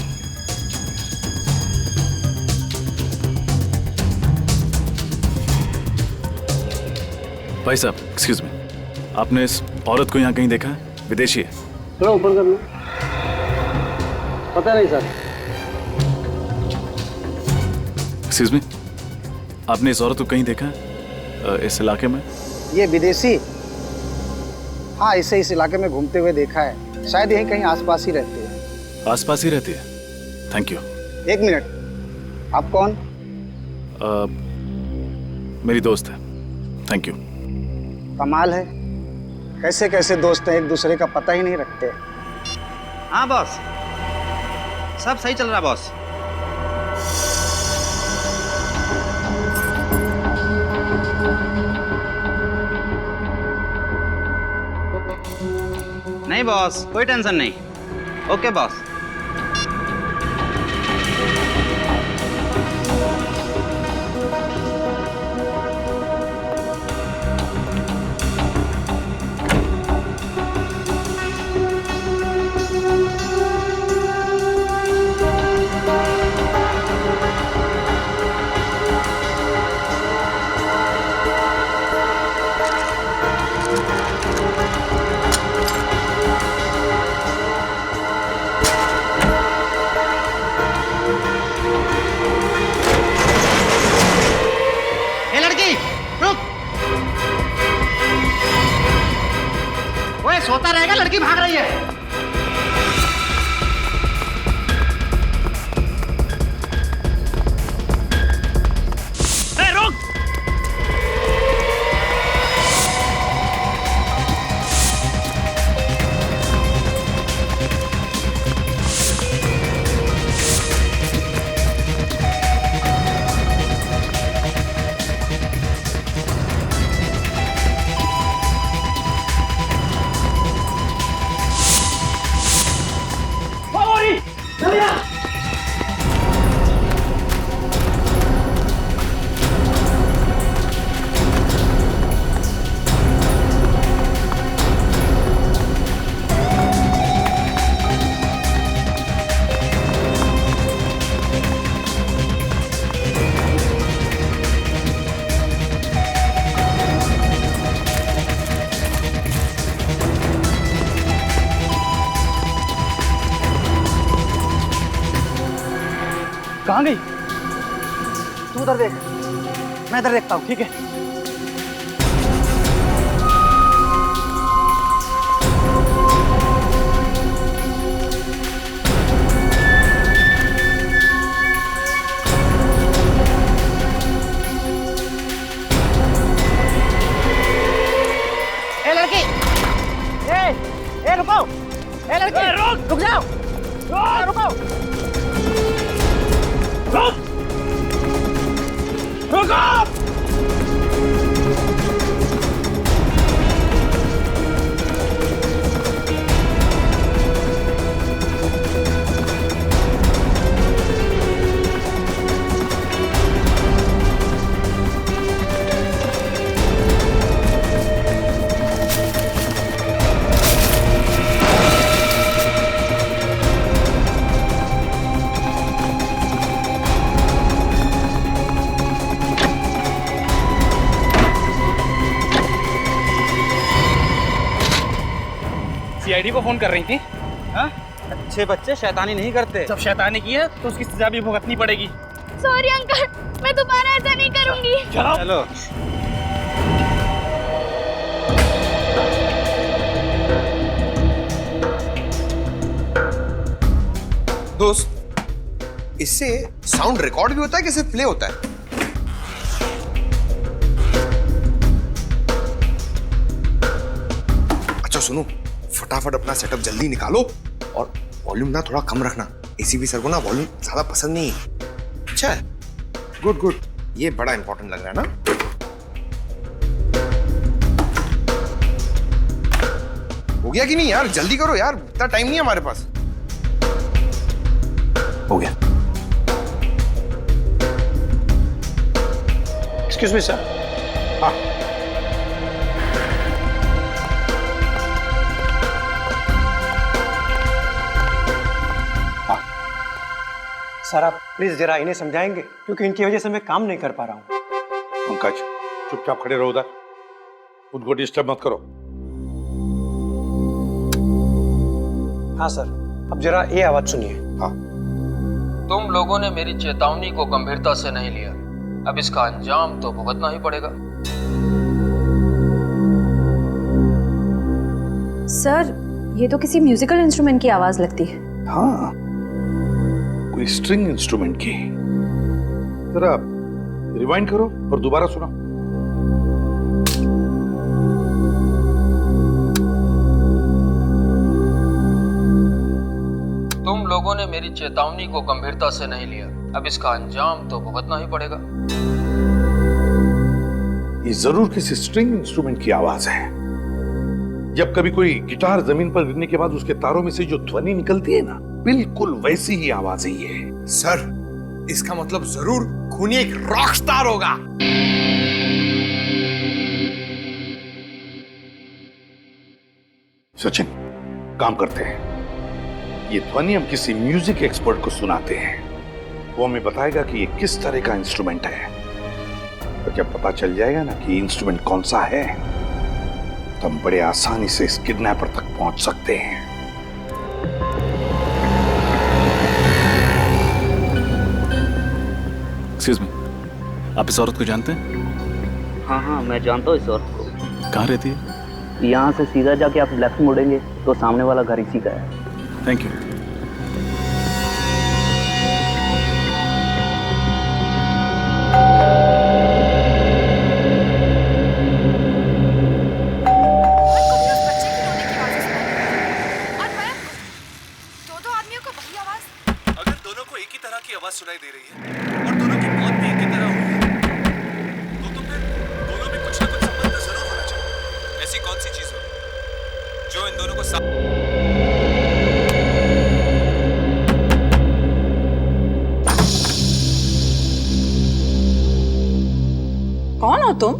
भाई साहब, एक्सक्यूज मी, आपने इस औरत को यहाँ कहीं देखा है? विदेशी है? थोड़ा ऊपर कर लो। पता नहीं सर। एक्सक्यूज मी, आपने इस औरत को कहीं देखा है इस इलाके में? ये विदेशी? हाँ, इसे इस इलाके में घूमते हुए देखा है। शायद यहीं कहीं आसपास ही रहती है। आसपास ही रहती है? Thank you. एक मिनट, आप कौन? मेरी दोस्त है। Thank you. कमाल है, कैसे कैसे दोस्त हैं, एक दूसरे का पता ही नहीं रखते। हाँ बॉस, सब सही चल रहा बॉस। नहीं बॉस, कोई टेंशन नहीं। Okay boss. सोता रहेगा, लड़की भाग रही है। रोक! कहाँ गई? तू उधर देख, मैं इधर देखता हूँ, ठीक है? ए लड़की, ए रुको, ए लड़की, रुक जाओ, रुको, रुको! सीआईडी को फोन कर रही थी। हाँ? अच्छे बच्चे शैतानी नहीं करते। जब शैतानी की है तो उसकी सजा भी भुगतनी पड़ेगी। सॉरी अंकल, मैं दोबारा ऐसा नहीं करूंगी। चलो। दोस्त, इससे साउंड रिकॉर्ड भी होता है कि सिर्फ प्ले होता है? अच्छा सुनो, फटाफट अपना सेटअप जल्दी निकालो और वॉल्यूम ना थोड़ा कम रखना। एसीपी सर को ना वॉल्यूम ज्यादा पसंद नहीं है। अच्छा है, गुड गुड, ये बड़ा इंपॉर्टेंट लग रहा है ना। हो गया कि नहीं यार? जल्दी करो यार, इतना टाइम नहीं है हमारे पास। हो गया। Excuse me sir. हाँ, सर आप प्लीज जरा इन्हें समझाएंगे, क्योंकि इनकी वजह से मैं काम नहीं कर पा रहा हूँ। पंकज, चुपचाप खड़े रहो उधर, उनको डिस्टर्ब मत करो। हाँ सर, अब जरा ये आवाज सुनिए। हाँ। तुम लोगों ने मेरी चेतावनी को गंभीरता से नहीं लिया, अब इसका अंजाम तो भुगतना ही पड़ेगा। सर, ये तो किसी म्यूजिकल इंस्ट्रूमेंट की आवाज लगती है। हाँ, कोई स्ट्रिंग इंस्ट्रूमेंट की। जरा रिवाइंड करो और दोबारा सुनो। तुम लोगों ने मेरी चेतावनी को गंभीरता से नहीं लिया, अब इसका अंजाम तो भुगतना ही पड़ेगा। ये जरूर किसी स्ट्रिंग इंस्ट्रूमेंट की आवाज है। जब कभी कोई गिटार जमीन पर गिरने के बाद उसके तारों में से जो ध्वनि निकलती है ना, बिल्कुल वैसी ही आवाज है ये। सर, इसका मतलब जरूर खूनी एक रॉक स्टार होगा। सचिन, काम करते हैं, ये ध्वनि हम किसी म्यूजिक एक्सपर्ट को सुनाते हैं। वो हमें बताएगा कि ये किस तरह का इंस्ट्रूमेंट है। तो जब पता चल जाएगा ना कि इंस्ट्रूमेंट कौन सा है, तो हम बड़े आसानी से इस किडनैपर तक पहुंच सकते हैं। एक्सक्यूज मी, आप इस औरत को जानते हैं? हाँ हाँ, मैं जानता हूँ इस औरत को। कहाँ रहती है? यहाँ से सीधा जाके आप लेफ्ट मुड़ेंगे तो सामने वाला घर इसी का है। Thank you. अगर दोनों को एक ही तरह की आवाज सुनाई दे रही है और दोनों की मौत भी एक ही तरह हुई है तो फिर दोनों में कुछ ना कुछ संबंध जरूर होना चाहिए। ऐसी कौन सी चीज हो जो इन दोनों को कौन हो तुम?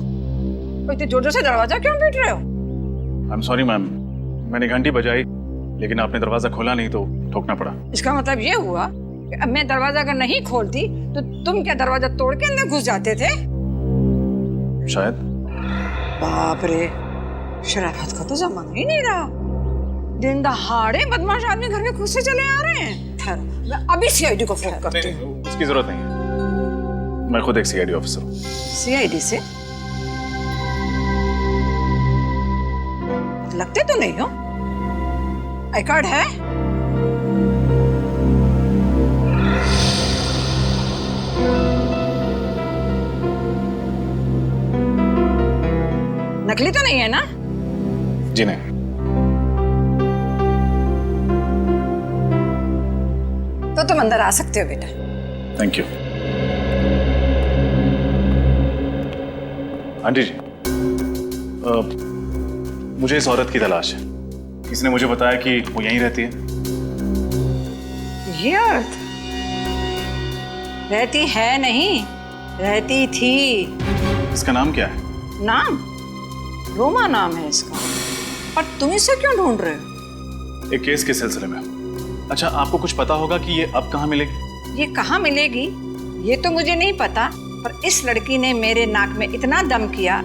इतने जोर जोर से दरवाजा क्यों पीट रहे हो? आई एम सॉरी मैम, मैंने घंटी बजाई लेकिन आपने दरवाजा खोला नहीं तो ठोकना पड़ा। इसका मतलब ये हुआ कि अब मैं दरवाजा अगर नहीं खोलती तो तुम क्या दरवाजा तोड़ के अंदर घुस जाते थे? शायद। बाप रे, शराफत का तो जमाना ही नहीं रहा। दिन दहाड़े बदमाश आदमी घर में खुद से चले आ रहे हैं। ठहरो, मैं अभी सीआईडी को फोन करती हूँ। उसकी जरूरत नहीं है, मैं खुद एक सीआईडी ऑफिसर हूँ। सीआईडी से? लगते तो नहीं हो। आई कार्ड है? नकली तो नहीं है ना? जी नहीं। तो तुम अंदर आ सकते हो बेटा। Thank you. आंटी जी, मुझे इस औरत की तलाश है। किसी ने मुझे बताया कि वो यहीं रहती है। ये औरत रहती है नहीं, रहती थी। इसका नाम क्या है? नाम? रोमा नाम है इसका। पर तुम इसे क्यों ढूंढ रहे हो? एक केस के सिलसिले में। अच्छा, आपको कुछ पता होगा कि ये अब कहाँ मिलेगी? ये कहाँ मिलेगी ये तो मुझे नहीं पता, पर इस लड़की ने मेरे नाक में इतना दम किया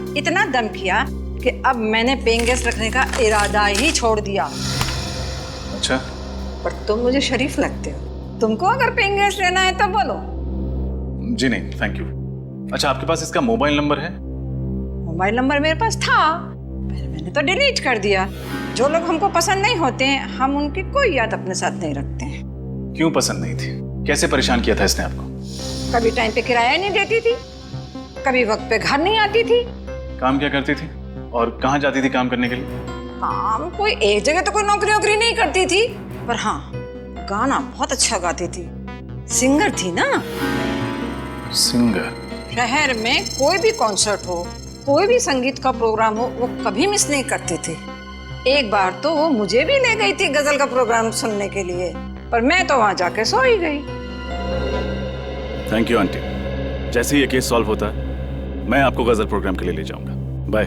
कि अब मैंने पेइंग गेस्ट रखने का इरादा ही छोड़ दिया। अच्छा। पर तुम मुझे शरीफ लगते हो। तुमको अगर पेइंग गेस्ट लेना है तो बोलो। जी नहीं, थैंक यू। अच्छा, आपके पास इसका मोबाइल नंबर है? मोबाइल नंबर मेरे पास था, मैंने तो डिलीट कर दिया। जो लोग हमको पसंद नहीं होते हैं, हम उनकी कोई याद अपने साथ नहीं रखते हैं। क्यों पसंद नहीं थी? कैसे परेशान किया था इसने आपको? कभी टाइम पे किराया नहीं देती थी, कभी वक्त पे घर नहीं आती थी। काम क्या करती थी और कहाँ जाती थी काम करने के लिए? काम कोई एक जगह तो कोई नौकरी नहीं करती थी, पर हाँ गाना बहुत अच्छा गाती थी। सिंगर थी ना। सिंगर? शहर में कोई भी कॉन्सर्ट हो, कोई भी संगीत का प्रोग्राम हो, वो कभी मिस नहीं करते थे। एक बार तो वो मुझे भी ले गई थी गजल का प्रोग्राम सुनने के लिए, पर मैं तो वहां जाके सो ही गई। Thank you aunty. जैसे ही ये केस सॉल्व होता है मैं आपको गजल प्रोग्राम के लिए ले जाऊंगा। बाय।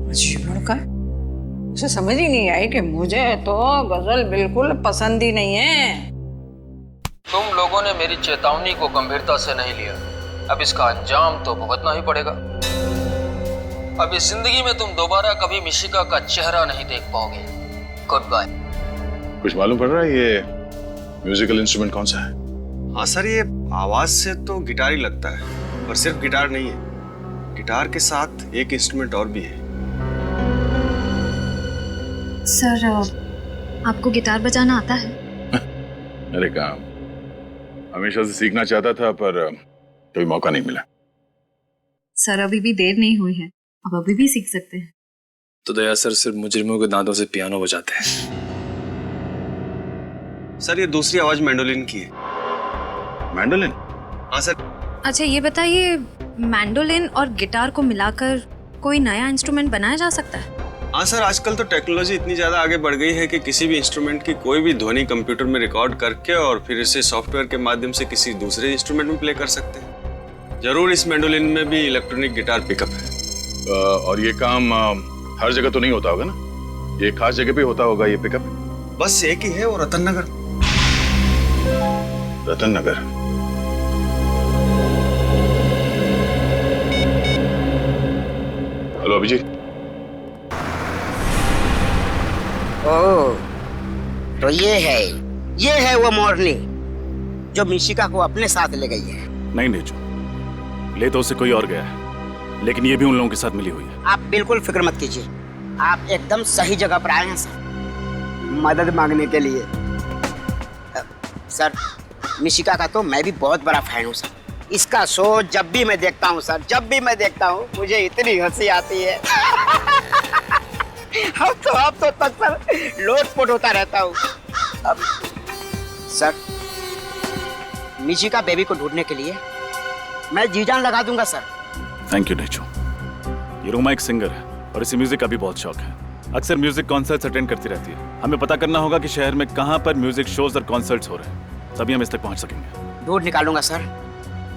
अजीब लड़का, उसे समझ ही नहीं आई कि मुझे तो गजल बिल्कुल पसंद ही नहीं है। तुम लोगों ने मेरी चेतावनी को गंभीरता से नहीं लिया, अब इसका अंजाम तो भुगतना ही पड़ेगा। अब इस जिंदगी में तुम दोबारा कभी मिशिका का चेहरा नहीं देख पाओगे। Good bye. कुछ मालूम पड़ रहा है ये म्यूजिकल इंस्ट्रूमेंट कौन सा है? हाँ सर, ये आवाज से तो गिटार ही लगता है, पर सिर्फ गिटार नहीं है। गिटार के साथ एक इंस्ट्रूमेंट और भी है। सर, आपको गिटार बजाना आता है? अरे काम हमेशा से सीखना चाहता था पर कोई मौका नहीं मिला। सर, अभी भी देर नहीं हुई है, अब अभी भी सीख सकते हैं। तो दया सर सिर्फ मुजरिमों के दांतों से पियानो बजाते हैं। सर, ये दूसरी आवाज मैंडोलिन की है। मैंडोलिन? हाँ सर। अच्छा, ये बताइए, मैंडोलिन और गिटार को मिलाकर कोई नया इंस्ट्रूमेंट बनाया जा सकता है? हाँ सर, आजकल तो टेक्नोलॉजी इतनी ज्यादा आगे बढ़ गई है कि किसी भी इंस्ट्रूमेंट की कोई भी ध्वनि कंप्यूटर में रिकॉर्ड करके और फिर इसे सॉफ्टवेयर के माध्यम से किसी दूसरे इंस्ट्रूमेंट में प्ले कर सकते हैं। जरूर इस मैंडोलिन में भी इलेक्ट्रॉनिक गिटार पिकअप है। और ये काम हर जगह तो नहीं होता होगा ना? ये खास जगह पे होता होगा ये पिकअप? बस एक ही है, वो रतन नगर। रतन नगर? हेलो अभिजीत। ओह, तो ये है वो मोरनी जो मिशिका को अपने साथ ले गई है। नहीं नेचू, ले तो उससे कोई और गया है, लेकिन ये भी उन लोगों के साथ मिली हुई है। आप बिल्कुल फिक्र मत कीजिए, आप एकदम सही जगह पर आए हैं सर, मदद मांगने के लिए। सर, मिशिका का तो मैं भी बहुत बड़ा फैन हूँ सर। इसका शो जब भी मैं देखता हूँ सर, जब भी मैं देखता हूँ मुझे इतनी हंसी आती है। अब तो तक सर लोटपोट होता रहता हूँ। अब सर, मिशिका बेबी को ढूंढने के लिए मैं जी जान लगा दूंगा सर। Thank you Nechu. ये रोमा एक सिंगर है और इसे म्यूजिक का भी बहुत शौक है। अक्सर म्यूजिक कॉन्सर्ट्स अटेंड करती रहती है। हमें पता करना होगा कि शहर में कहाँ पर म्यूजिक शोज और कॉन्सर्ट्स हो रहे हैं, तभी हम इस तक पहुँच सकेंगे। ढूंढ निकालूंगा सर,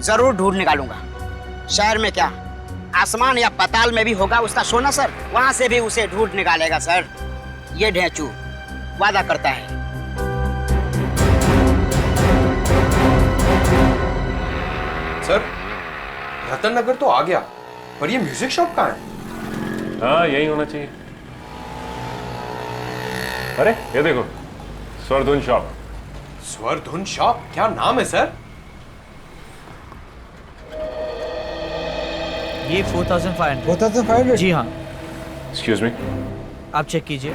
जरूर ढूंढ निकालूंगा। शहर में क्या, आसमान या पाताल में भी होगा उसका शो ना सर, वहां से भी उसे ढूंढ निकालेगा सर। ये ढेंचू वादा करता है। सर, रतन नगर तो आ गया, पर ये म्यूजिक शॉप कहाँ है? हाँ, यही होना चाहिए। अरे ये देखो, स्वरधुन शॉप। स्वरधुन शॉप? क्या नाम है सर? ये 4500। जी हाँ। एक्सक्यूज मी, आप चेक कीजिए।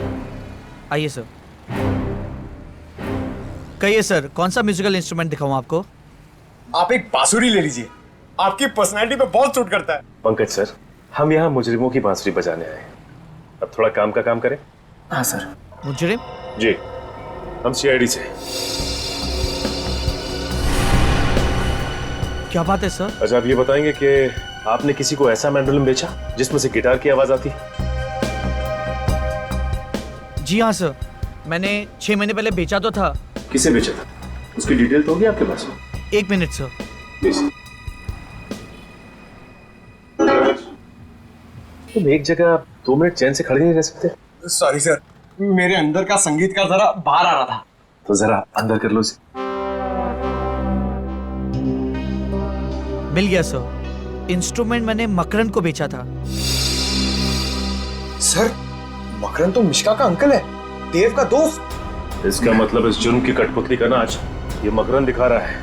आइए सर। कहिए सर, कौन सा म्यूजिकल इंस्ट्रूमेंट दिखाऊं आपको? आप एक बांसुरी ले लीजिए, आपकी पर्सनैलिटी पे बहुत सूट करता है। पंकज सर, हम यहाँ मुजरिमों की बांसुरी बजाने आए हैं। अब थोड़ा काम का काम करें। हाँ सर। मुजरिम? जी, हम सीआईडी से। क्या बात है सर? अच्छा, आप ये बताएंगे कि आपने किसी को ऐसा मैंडोलिन बेचा जिसमें से गिटार की आवाज आती? जी हाँ सर, मैंने 6 महीने पहले बेचा तो था। किसे बेचा था? उसकी डिटेल तो होगी आपके पास? 1 मिनट सर। प्लीज। तुम एक जगह 2 मिनट चैन से खड़े नहीं रह सकते? सॉरी सर, मेरे अंदर का संगीत का जरा बाहर आ रहा था। तो जरा अंदर कर लो इसे। मिल गया सर। इंस्ट्रूमेंट मैंने मकरन को बेचा था। सर, मकरन तो मिशिका का अंकल है, देव का दोस्त। इसका मतलब इस जुर्म की कठपुतली का नाच ये मकरन दिखा रहा है।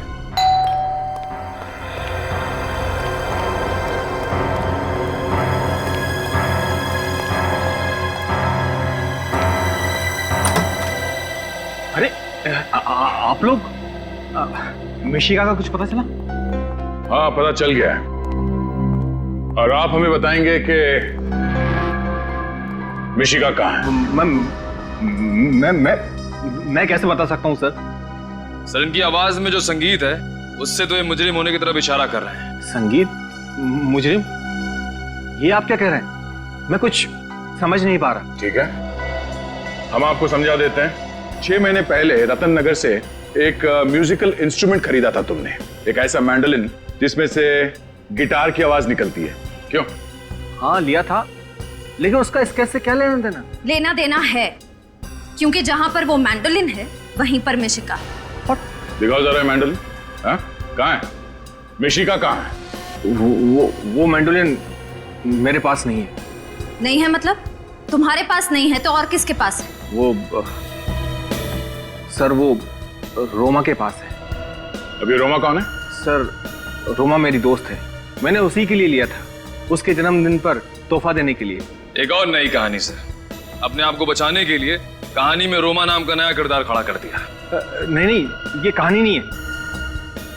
अरे आप लोग, मिशिका का कुछ पता चला? हाँ, पता चल गया है। और आप हमें बताएंगे कि मिशिका कहाँ है? मैं कैसे बता सकता हूँ सर? सर, इनकी आवाज में जो संगीत है उससे तो ये मुजरिम होने की तरफ इशारा कर रहे हैं। संगीत? मुजरिम? ये आप क्या कह रहे हैं? मैं कुछ समझ नहीं पा रहा। ठीक है, हम आपको समझा देते हैं। 6 महीने पहले रतन नगर से एक म्यूजिकल इंस्ट्रूमेंट खरीदा था तुमने, एक ऐसा मैंडोलिन जिसमें से गिटार की आवाज निकलती है, क्यों? हाँ, लिया था, लेकिन उसका इस केस से क्या लेना देना? लेना देना है, क्योंकि जहां पर वो मैंडोलिन है वहीं पर मिशिका। दिखाओ जरा मैंडोलिन। हाँ, कहाँ है? मिशिका कहाँ है? वो मैंडोलिन मेरे पास नहीं है। नहीं है मतलब? तुम्हारे पास नहीं है तो और किसके पास है? वो सर, वो रोमा के पास है। अभी रोमा कौन है? सर, रोमा मेरी दोस्त है, मैंने उसी के लिए लिया था, उसके जन्मदिन पर तोहफा देने के लिए। एक और नई कहानी सर, अपने आप को बचाने के लिए कहानी में रोमा नाम का नया किरदार खड़ा कर दिया। नहीं, ये कहानी नहीं है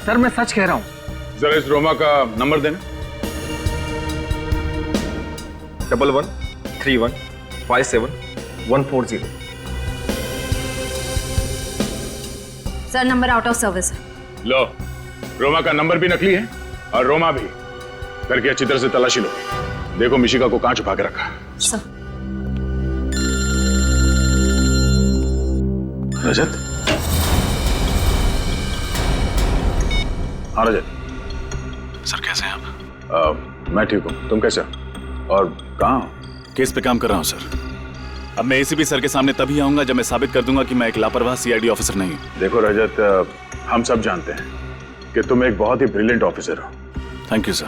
सर, मैं सच कह रहा हूँ। जरा इस रोमा का नंबर देना। 113157 sir, number out of service है। लो, रोमा का नंबर भी नकली है और रोमा भी। करके अच्छी तरह से तलाशी लो, देखो मिशिका को कहां छुपा के रखा। सर। रजत? हाँ रजत। सर, कैसे हैं आप? मैं ठीक हूँ, तुम कैसे हो? और कहाँ? केस पे काम कर रहा हूँ सर। अब मैं एसीपी सर के सामने तभी आऊंगा जब मैं साबित कर दूंगा कि मैं एक लापरवाह सीआईडी ऑफिसर नहीं हूँ। देखो रजत, हम सब जानते हैं कि तुम एक बहुत ही ब्रिलियंट ऑफिसर हो। Thank you sir.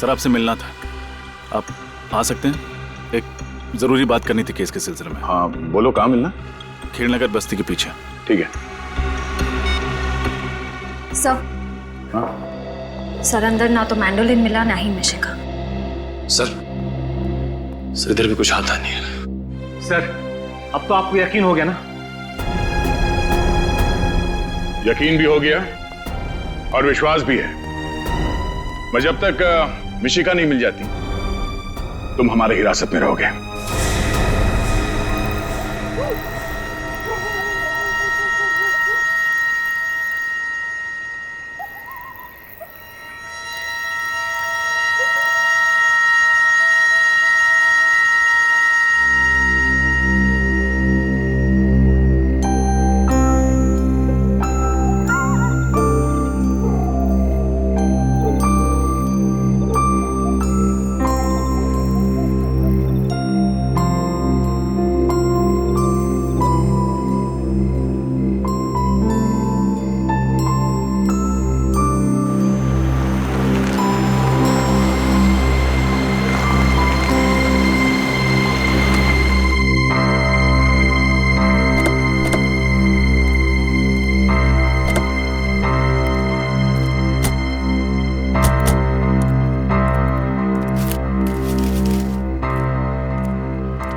सर, आपसे मिलना था, आप आ सकते हैं? एक जरूरी बात करनी थी केस के सिलसिले में। हाँ बोलो, कहाँ मिलना? खेड़नगर बस्ती के पीछे। ठीक है। सर। हाँ? सर, अंदर ना तो मैंडोलिन मिला ना ही मिशिका। सर, सर इधर भी कुछ आता नहीं है। सर अब तो आपको यकीन हो गया ना? यकीन भी हो गया और विश्वास भी है। मैं जब तक मिशिका नहीं मिल जाती तुम हमारे हिरासत में रहोगे।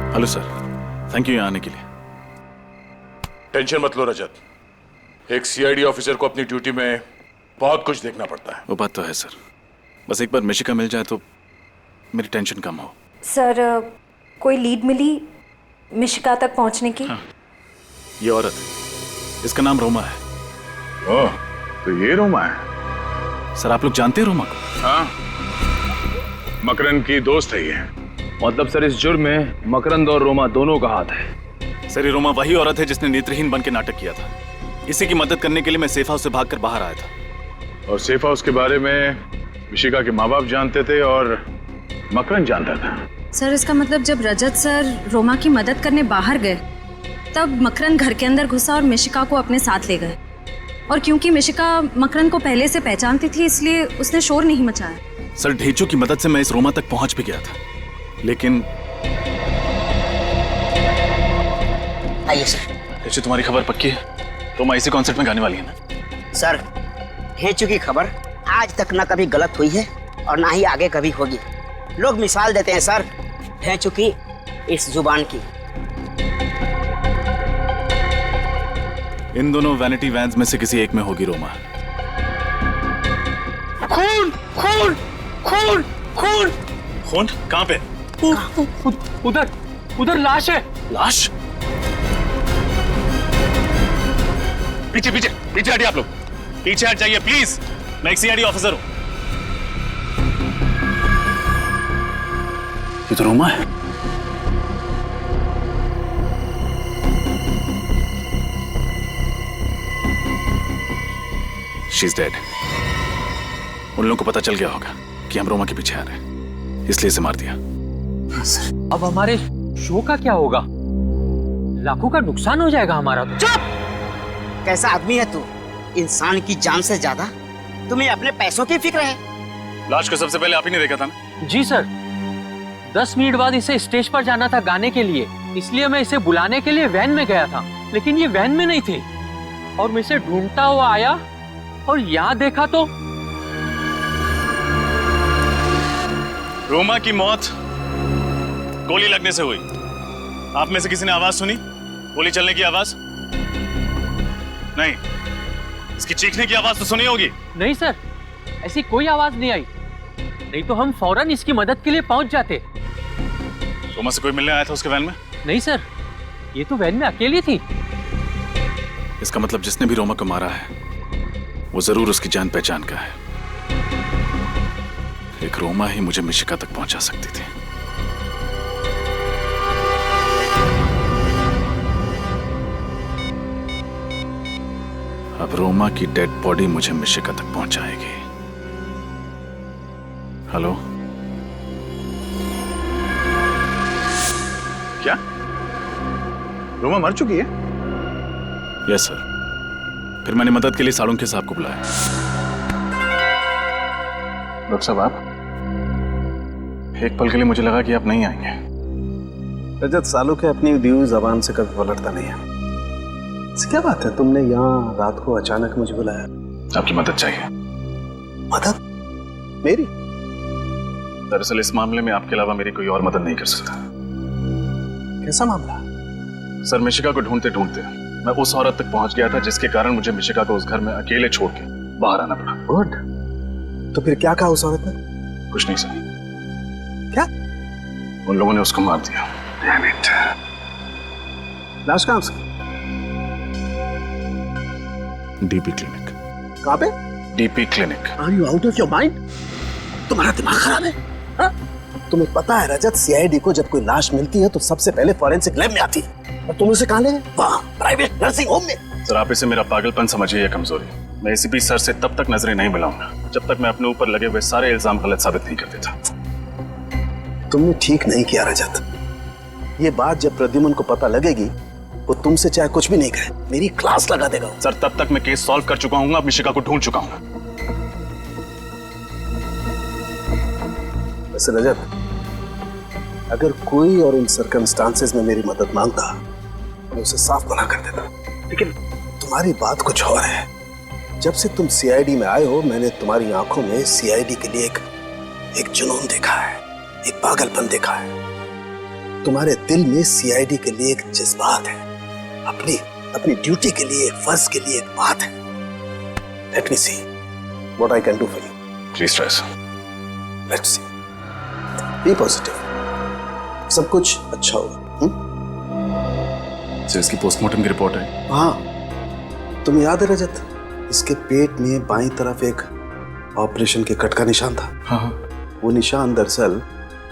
हेलो सर, थैंक यू यहाँ आने के लिए। टेंशन मत लो रजत, एक सीआईडी ऑफिसर को अपनी ड्यूटी में बहुत कुछ देखना पड़ता है। वो बात तो है सर, बस एक बार मिशिका मिल जाए तो मेरी टेंशन कम हो। सर कोई लीड मिली मिशिका तक पहुंचने की? हाँ, ये औरत, इसका नाम रोमा है। ओह, तो ये रोमा है? सर आप लोग जानते हैं रोमा को? हाँ, मकरंद की दोस्त है ये। मतलब सर इस जुर्म में मकरंद और रोमा दोनों का हाथ है। सर ये रोमा वही औरत है जिसने नेत्रहीन बन के नाटक किया था। इसी की मदद करने के लिए मैं सेफ हाउस से भागकर बाहर आया था। और सेफ हाउस के बारे में मिशिका के माँ बाप जानते थे और मकरंद जानता था। सर इसका मतलब जब रजत सर रोमा की मदद करने बाहर गए तब मकरंद घर के अंदर घुसा और मिशिका को अपने साथ ले गए। और क्योंकि मिशिका मकरंद को पहले से पहचानती थी इसलिए उसने शोर नहीं मचाया। सर ढेंचू की मदद से मैं इस रोमा तक पहुंच भी गया था, लेकिन आइए सर। ढेंचू तुम्हारी खबर पक्की है? रोमा इसी कॉन्सर्ट में गाने वाली है ना? सर ढेंचू की खबर आज तक ना कभी गलत हुई है और ना ही आगे कभी होगी। लोग मिसाल देते हैं सर ढेंचू की इस जुबान की। इन दोनों वैनिटी वैन्स में से किसी एक में होगी रोमा। खून खून खून खून खून कहाँ पे? उधर उधर लाश है। लाश? पीछे पीछे पीछे हटिए आप लोग, पीछे हट जाइए प्लीज। मैं एक सीआईडी ऑफिसर हूं। ये तो रोमा है। She is dead. उन लोगों को पता चल गया होगा कि हम रोमा के पीछे आ रहे हैं, इसलिए इसे मार दिया। अब हमारे शो का क्या होगा? लाखों का नुकसान हो जाएगा हमारा तो। चुप! कैसा आदमी है तू? इंसान की जान से ज्यादा तुम्हें अपने पैसों की फिक्र है। लाश को सबसे पहले आप ही ने देखा था ना? जी सर, 10 मिनट बाद इसे स्टेज पर जाना था गाने के लिए, इसलिए मैं इसे बुलाने के लिए वैन में गया था, लेकिन ये वैन में नहीं थी और मैं इसे ढूंढता हुआ आया और यहाँ देखा तो रोमा की मौत गोली लगने से हुई। आप में से किसी ने आवाज सुनी? गोली चलने की आवाज? नहीं। इसकी चीखने की आवाज तो सुनी होगी? नहीं सर, ऐसी कोई आवाज नहीं आई, नहीं तो हम फौरन इसकी मदद के लिए पहुंच जाते। रोमा से कोई मिलने आया था उसके वैन में? नहीं सर, ये तो वैन में अकेली थी। इसका मतलब जिसने भी रोमा को मारा है वो जरूर उसकी जान पहचान का है। एक रोमा ही मुझे मिशिका तक पहुंचा सकती थी। अब रोमा की डेड बॉडी मुझे मिशिका तक पहुंचाएगी। हेलो? क्या रोमा मर चुकी है? Yes sir. फिर मैंने मदद के लिए सालुंखे साहब को बुलाया। डॉक्टर साहब आप? एक पल के लिए मुझे लगा कि आप नहीं आएंगे। रजत, सालुंखे अपनी दी हुई जबान से कभी पलटता नहीं है। क्या बात है, तुमने यहाँ रात को अचानक मुझे बुलाया? आपकी मदद चाहिए। मदद? मेरी? दरअसल इस मामले में आपके अलावा मेरी कोई और मदद नहीं कर सकता। कैसा मामला? सर, मिशिका को ढूंढते ढूंढते मैं उस औरत तक पहुंच गया था जिसके कारण मुझे मिशिका को उस घर में अकेले छोड़ के बाहर आना पड़ा। गुड। तो फिर क्या कहा उस औरत ने? कुछ नहीं सर। क्या? उन लोगों ने उसको मार दिया। Damn it. लाश कहाँ उसकी? DP clinic. कहाँ पे? DP clinic. Are you out of your mind? तुम्हारा दिमाग खराब है? हाँ? तुम्हें पता है रजत, सीआईडी को जब कोई लाश मिलती है तो सबसे पहले फॉरेंसिक लैब में आती है, और तुम उसे कहाँ ले गए? वहाँ प्राइवेट नर्सिंग होम में। सर, आप इसे मेरा पागलपन समझिए या कमजोरी। मैं एसीपी सर से तब तक नजरें नहीं मिलाऊंगा जब तक मैं अपने ऊपर लगे हुए सारे इल्जाम गलत साबित नहीं कर देता। तुमने ठीक नहीं किया रजत। ये बात जब प्रद्युमन को पता लगेगी वो तुमसे चाहे कुछ भी नहीं कहे, मेरी क्लास लगा देगा। सर, तब तक मैं केस सॉल्व कर चुका हूँ, अब मिशिका को ढूंढ चुका हूँ। वैसे रजत, अगर कोई और इन सर्कमस्टांसेस में मेरी मदद मांगता मैं उसे साफ मना कर देता, लेकिन तुम्हारी बात कुछ और है। जब से तुम सीआईडी में आए हो मैंने तुम्हारी आंखों में सीआईडी के लिए एक जुनून देखा है, एक पागलपन देखा है। तुम्हारे दिल में सीआईडी के लिए एक जज्बात है, अपनी ड्यूटी के लिए, एक फर्ज के लिए एक बात है। Let me see what I can do for you. Please try sir. Let's see. Be positive, सब कुछ अच्छा होगा। सर, इसकी पोस्टमार्टम की रिपोर्ट है। हाँ, तुम्हें याद है रजत, इसके पेट में बाईं तरफ एक ऑपरेशन के कट का निशान था। हाँ। वो निशान दरअसल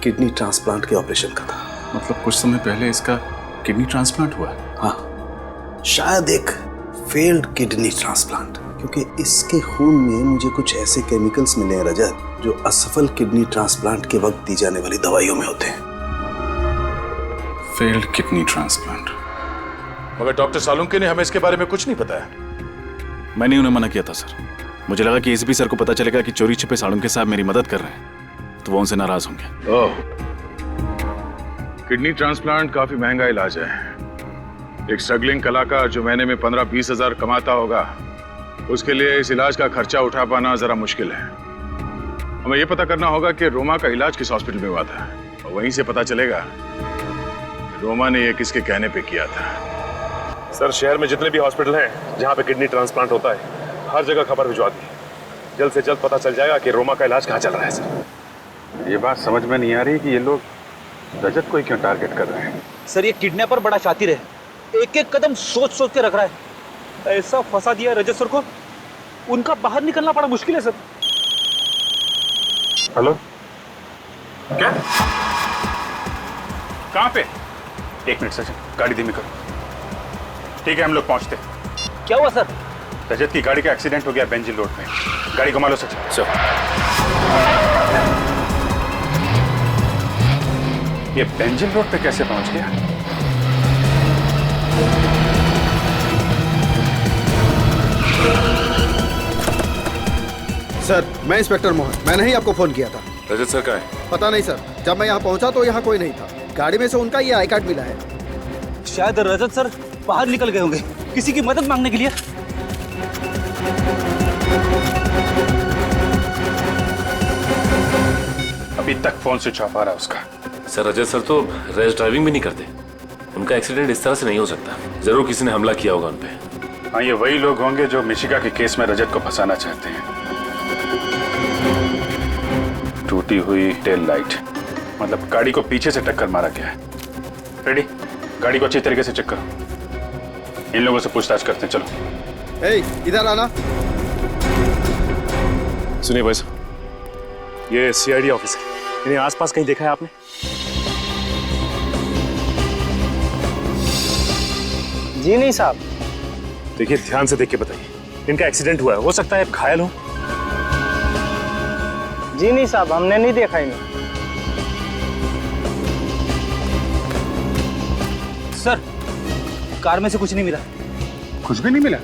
किडनी ट्रांसप्लांट के ऑपरेशन का था। मतलब कुछ समय पहले इसका किडनी ट्रांसप्लांट हुआ? हाँ, शायद एक फेल्ड किडनी ट्रांसप्लांट, क्योंकि इसके खून में मुझे कुछ ऐसे केमिकल्स मिले हैं रजत जो असफल किडनी ट्रांसप्लांट के वक्त दी जाने वाली दवाइयों में होते हैं। Failed kidney transplant. मगर डॉक्टर सालुंके ने हमें इसके बारे में कुछ नहीं बताया। मैंने उन्हें मना किया था सर। मुझे लगा कि एसीपी सर को पता चलेगा कि चोरी छिपे सालुंके साहब मेरी मदद कर रहे हैं तो वो उनसे नाराज होंगे। ओह, किडनी ट्रांसप्लांट काफी महंगा इलाज है। एक स्ट्रगलिंग कलाकार जो महीने में 15-20 हजार कमाता होगा, उसके लिए इस इलाज का खर्चा उठा पाना जरा मुश्किल है। हमें यह पता करना होगा कि रोमा का इलाज किस हॉस्पिटल में हुआ था, और वहीं से पता चलेगा कि रोमा ने यह किसके कहने पे किया था। सर, शहर में जितने भी हॉस्पिटल हैं जहां पे किडनी ट्रांसप्लांट होता है, हर जगह खबर भिजवा दी। जल्द से जल्द पता चल जाएगा कि रोमा का इलाज कहाँ चल रहा है। सर, ये बात समझ में नहीं आ रही कि ये लोग रजत को ही क्यों टारगेट कर रहे हैं। सर, ये किडनैपर बड़ा शातिर है, एक एक कदम सोच सोच के रख रहा है। ऐसा फंसा दिया रजत सर को, उनका बाहर निकलना बड़ा मुश्किल है सर। हेलो, क्या? कहाँ पे? एक मिनट सर, गाड़ी धीमी करो। ठीक है, हम लोग पहुंचते। क्या हुआ सर? रजत की गाड़ी का एक्सीडेंट हो गया बेंजिल रोड में। गाड़ी घुमा लो सर। ये बेंजिल रोड पे कैसे पहुंच गया? सर, मैं इंस्पेक्टर मोहन, मैंने ही आपको फोन किया था। रजत सर कहाँ है? पता नहीं सर, जब मैं यहाँ पहुंचा तो यहाँ कोई नहीं था। गाड़ी में से उनका ये आई कार्ड मिला है। शायद रजत सर बाहर निकल गए होंगे किसी की मदद मांगने के लिए। अभी तक फोन स्विच ऑफ आ रहा है उसका। सर, रजत सर तो रैश ड्राइविंग भी नहीं करते। उनका एक्सीडेंट इस तरह से नहीं हो सकता। जरूर किसी ने हमला किया होगा उन पे। हाँ, ये वही लोग होंगे जो मिशिका के केस में रजत को फंसाना चाहते हैं। टूटी हुई टेल लाइट, मतलब गाड़ी को पीछे से टक्कर मारा गया है। रेडी, गाड़ी को अच्छी तरीके से चेक करो। इन लोगों से पूछताछ करते हैं। चलो। इधर आना। सुनिए भाई साहब, ये सीआईडी ऑफिस है। इन्हें आसपास कहीं देखा है आपने? जी नहीं साहब। देखिए, ध्यान से देख के बताइए। इनका एक्सीडेंट हुआ है, हो सकता है घायल हो। जी नहीं साहब, हमने नहीं देखा इन्हें। सर, कार में से कुछ नहीं मिला। कुछ भी नहीं मिला?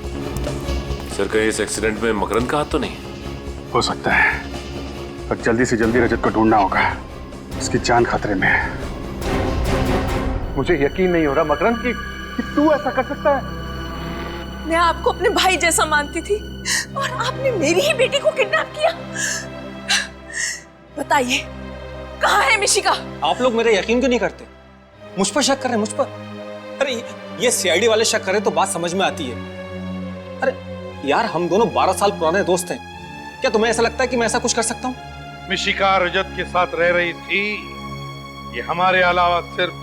सर, कहीं इस एक्सीडेंट में मकरंद का हाथ तो नहीं? हो सकता है, पर जल्दी से जल्दी रजत को ढूंढना होगा। इसकी जान खतरे में है। मुझे यकीन नहीं हो रहा मकरंद कि तू ऐसा कर सकता है। मैं आपको अपने भाई जैसा मानती थी और आपने मेरी ही बेटी को किडनैप किया। बताइए, कहाँ है मिशिका? आप लोग मेरे यकीन क्यों नहीं करते? मुझ पर शक कर रहे हैं, मुझ पर? अरे ये सीआईडी वाले शक कर रहे तो बात समझ में आती है। अरे यार, हम दोनों 12 साल पुराने दोस्त हैं। क्या तुम्हें ऐसा लगता है कि मैं ऐसा कुछ कर सकता हूँ? मिशिका रजत के साथ रह रही थी, ये हमारे अलावा सिर्फ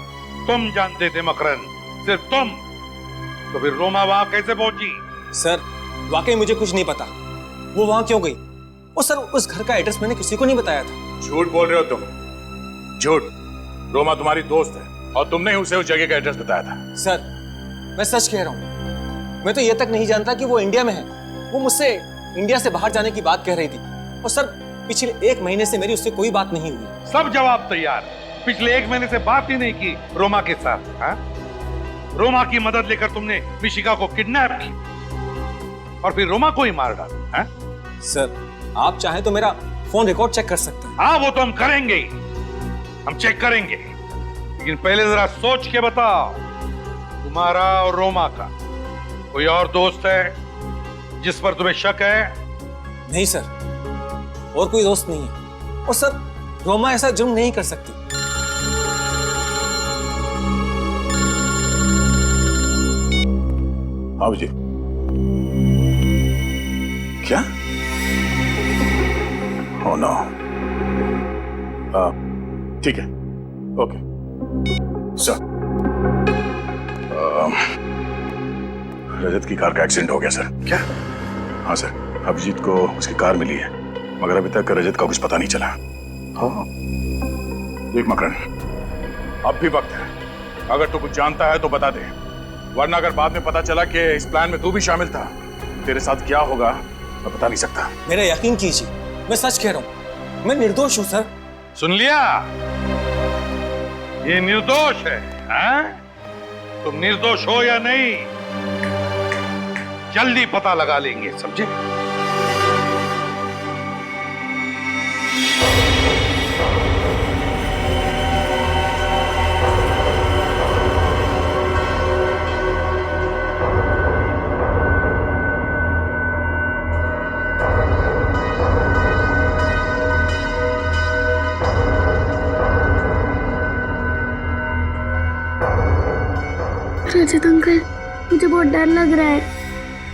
तुम जानते थे मकरन, सिर्फ तुम। तो फिर रोमा वहां कैसे पहुंची? सर वाकई मुझे कुछ नहीं पता, वो वहां क्यों गई? और सर उस घर का एड्रेस मैंने किसी को नहीं बताया था। झूठ बोल रहे हो तुम, झूठ। रोमा तुम्हारी दोस्त है और तुमने ही उसे उस जगह का एड्रेस बताया था। सर मैं सच कह रहा हूँ, मैं तो ये तक नहीं जानता कि वो इंडिया में है। वो मुझसे इंडिया से बाहर जाने की बात कह रही थी और सर पिछले 1 महीने से मेरी उससे कोई बात नहीं हुई। सब जवाब तैयार। पिछले 1 महीने से बात ही नहीं की रोमा के साथ। हाँ? रोमा की मदद लेकर तुमने मिशिका को किडनैप की और फिर रोमा को ही मार डाला। सर आप चाहें तो मेरा फोन रिकॉर्ड चेक कर सकते हैं। हाँ वो तो हम करेंगे ही, हम चेक करेंगे, लेकिन पहले जरा सोच के बताओ, तुम्हारा और रोमा का कोई और दोस्त है जिस पर तुम्हें शक है? नहीं सर, और कोई दोस्त नहीं है। और सर रोमा ऐसा जुर्म नहीं कर सकती। हाँ जी। क्या? Oh no. ठीक है, ओके सर। रजत की कार का एक्सीडेंट हो गया सर। क्या? हाँ सर, अभिजीत को उसकी कार मिली है, मगर अभी तक रजत का कुछ पता नहीं चला। हाँ देख मकरन, अब भी वक्त है, अगर तू कुछ जानता है तो बता दे, वरना अगर बाद में पता चला कि इस प्लान में तू भी शामिल था, तेरे साथ क्या होगा मैं बता नहीं सकता। मेरा यकीन कीजिए, मैं सच कह रहा हूँ, मैं निर्दोष हूँ सर। सुन लिया? ये निर्दोष है। हाँ? तुम निर्दोष हो या नहीं, जल्दी पता लगा लेंगे, समझे? रजत अंकल, मुझे बहुत डर लग रहा है।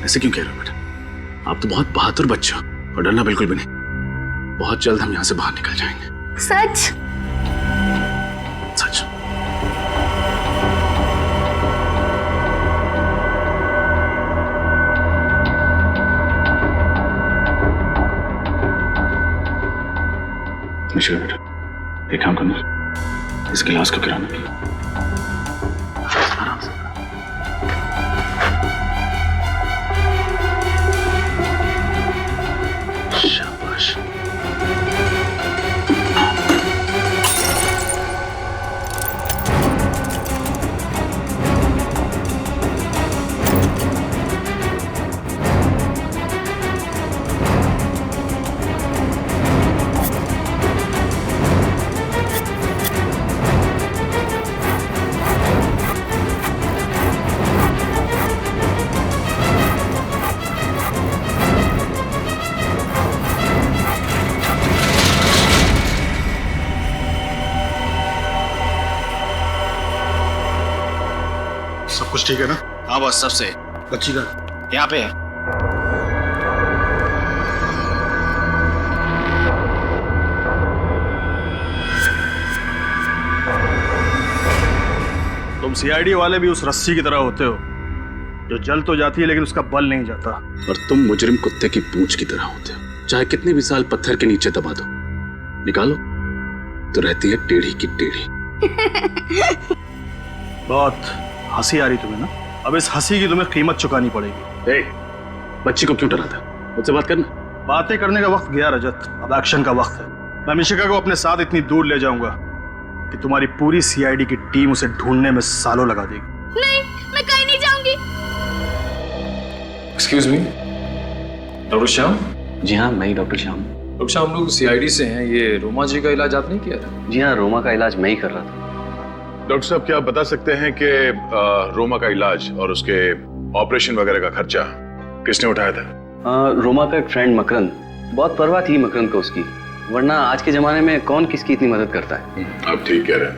ऐसे क्यों कह रहे हो बेटा? आप तो बहुत बहादुर बच्चा हो और डरना बिल्कुल भी नहीं। बहुत जल्द हम यहाँ से बाहर निकल जाएंगे। सच? सच। मिश्रा बेटा, एक काम करना, इस गिलास को गिराना। आराम से। शाबाश। सब कुछ ठीक है ना? हाँ बस सबसे। बच्ची का यहाँ पे है। तुम सीआईडी वाले भी उस रस्सी की तरह होते हो जो जल तो जाती है लेकिन उसका बल नहीं जाता। और तुम मुजरिम कुत्ते की पूंछ की तरह होते हो, चाहे कितने भी साल पत्थर के नीचे दबा दो, निकालो तो रहती है टेढ़ी की टेढ़ी। बहुत हंसी आ रही तुम्हें ना? अब इस हंसी की तुम्हें कीमत चुकानी पड़ेगी। बच्ची को क्यों डराता? मुझसे बात करना। बातें करने का वक्त गया रजत, अब एक्शन का वक्त है। मैं मिशिका को अपने साथ इतनी दूर ले जाऊंगा कि तुम्हारी पूरी सीआईडी की टीम उसे ढूंढने में सालों लगा देगी। नहीं, मैं कहीं नहीं जाऊंगी। Excuse me, doctor Shyam? जी हाँ, मैं ही डॉक्टर श्याम। डॉक्टर श्याम, हम लोग सीआईडी से हैं। ये रोमा जी का इलाज आपने किया था? जी हाँ, रोमा का इलाज मैं ही कर रहा था। डॉक्टर साहब, क्या आप बता सकते हैं कि रोमा का इलाज और उसके ऑपरेशन वगैरह का खर्चा किसने उठाया था? रोमा का एक फ्रेंड मकरन, बहुत परवाह थी मकरन को उसकी, वरना आज के जमाने में कौन किसकी इतनी मदद करता है। आप ठीक कह रहे हैं।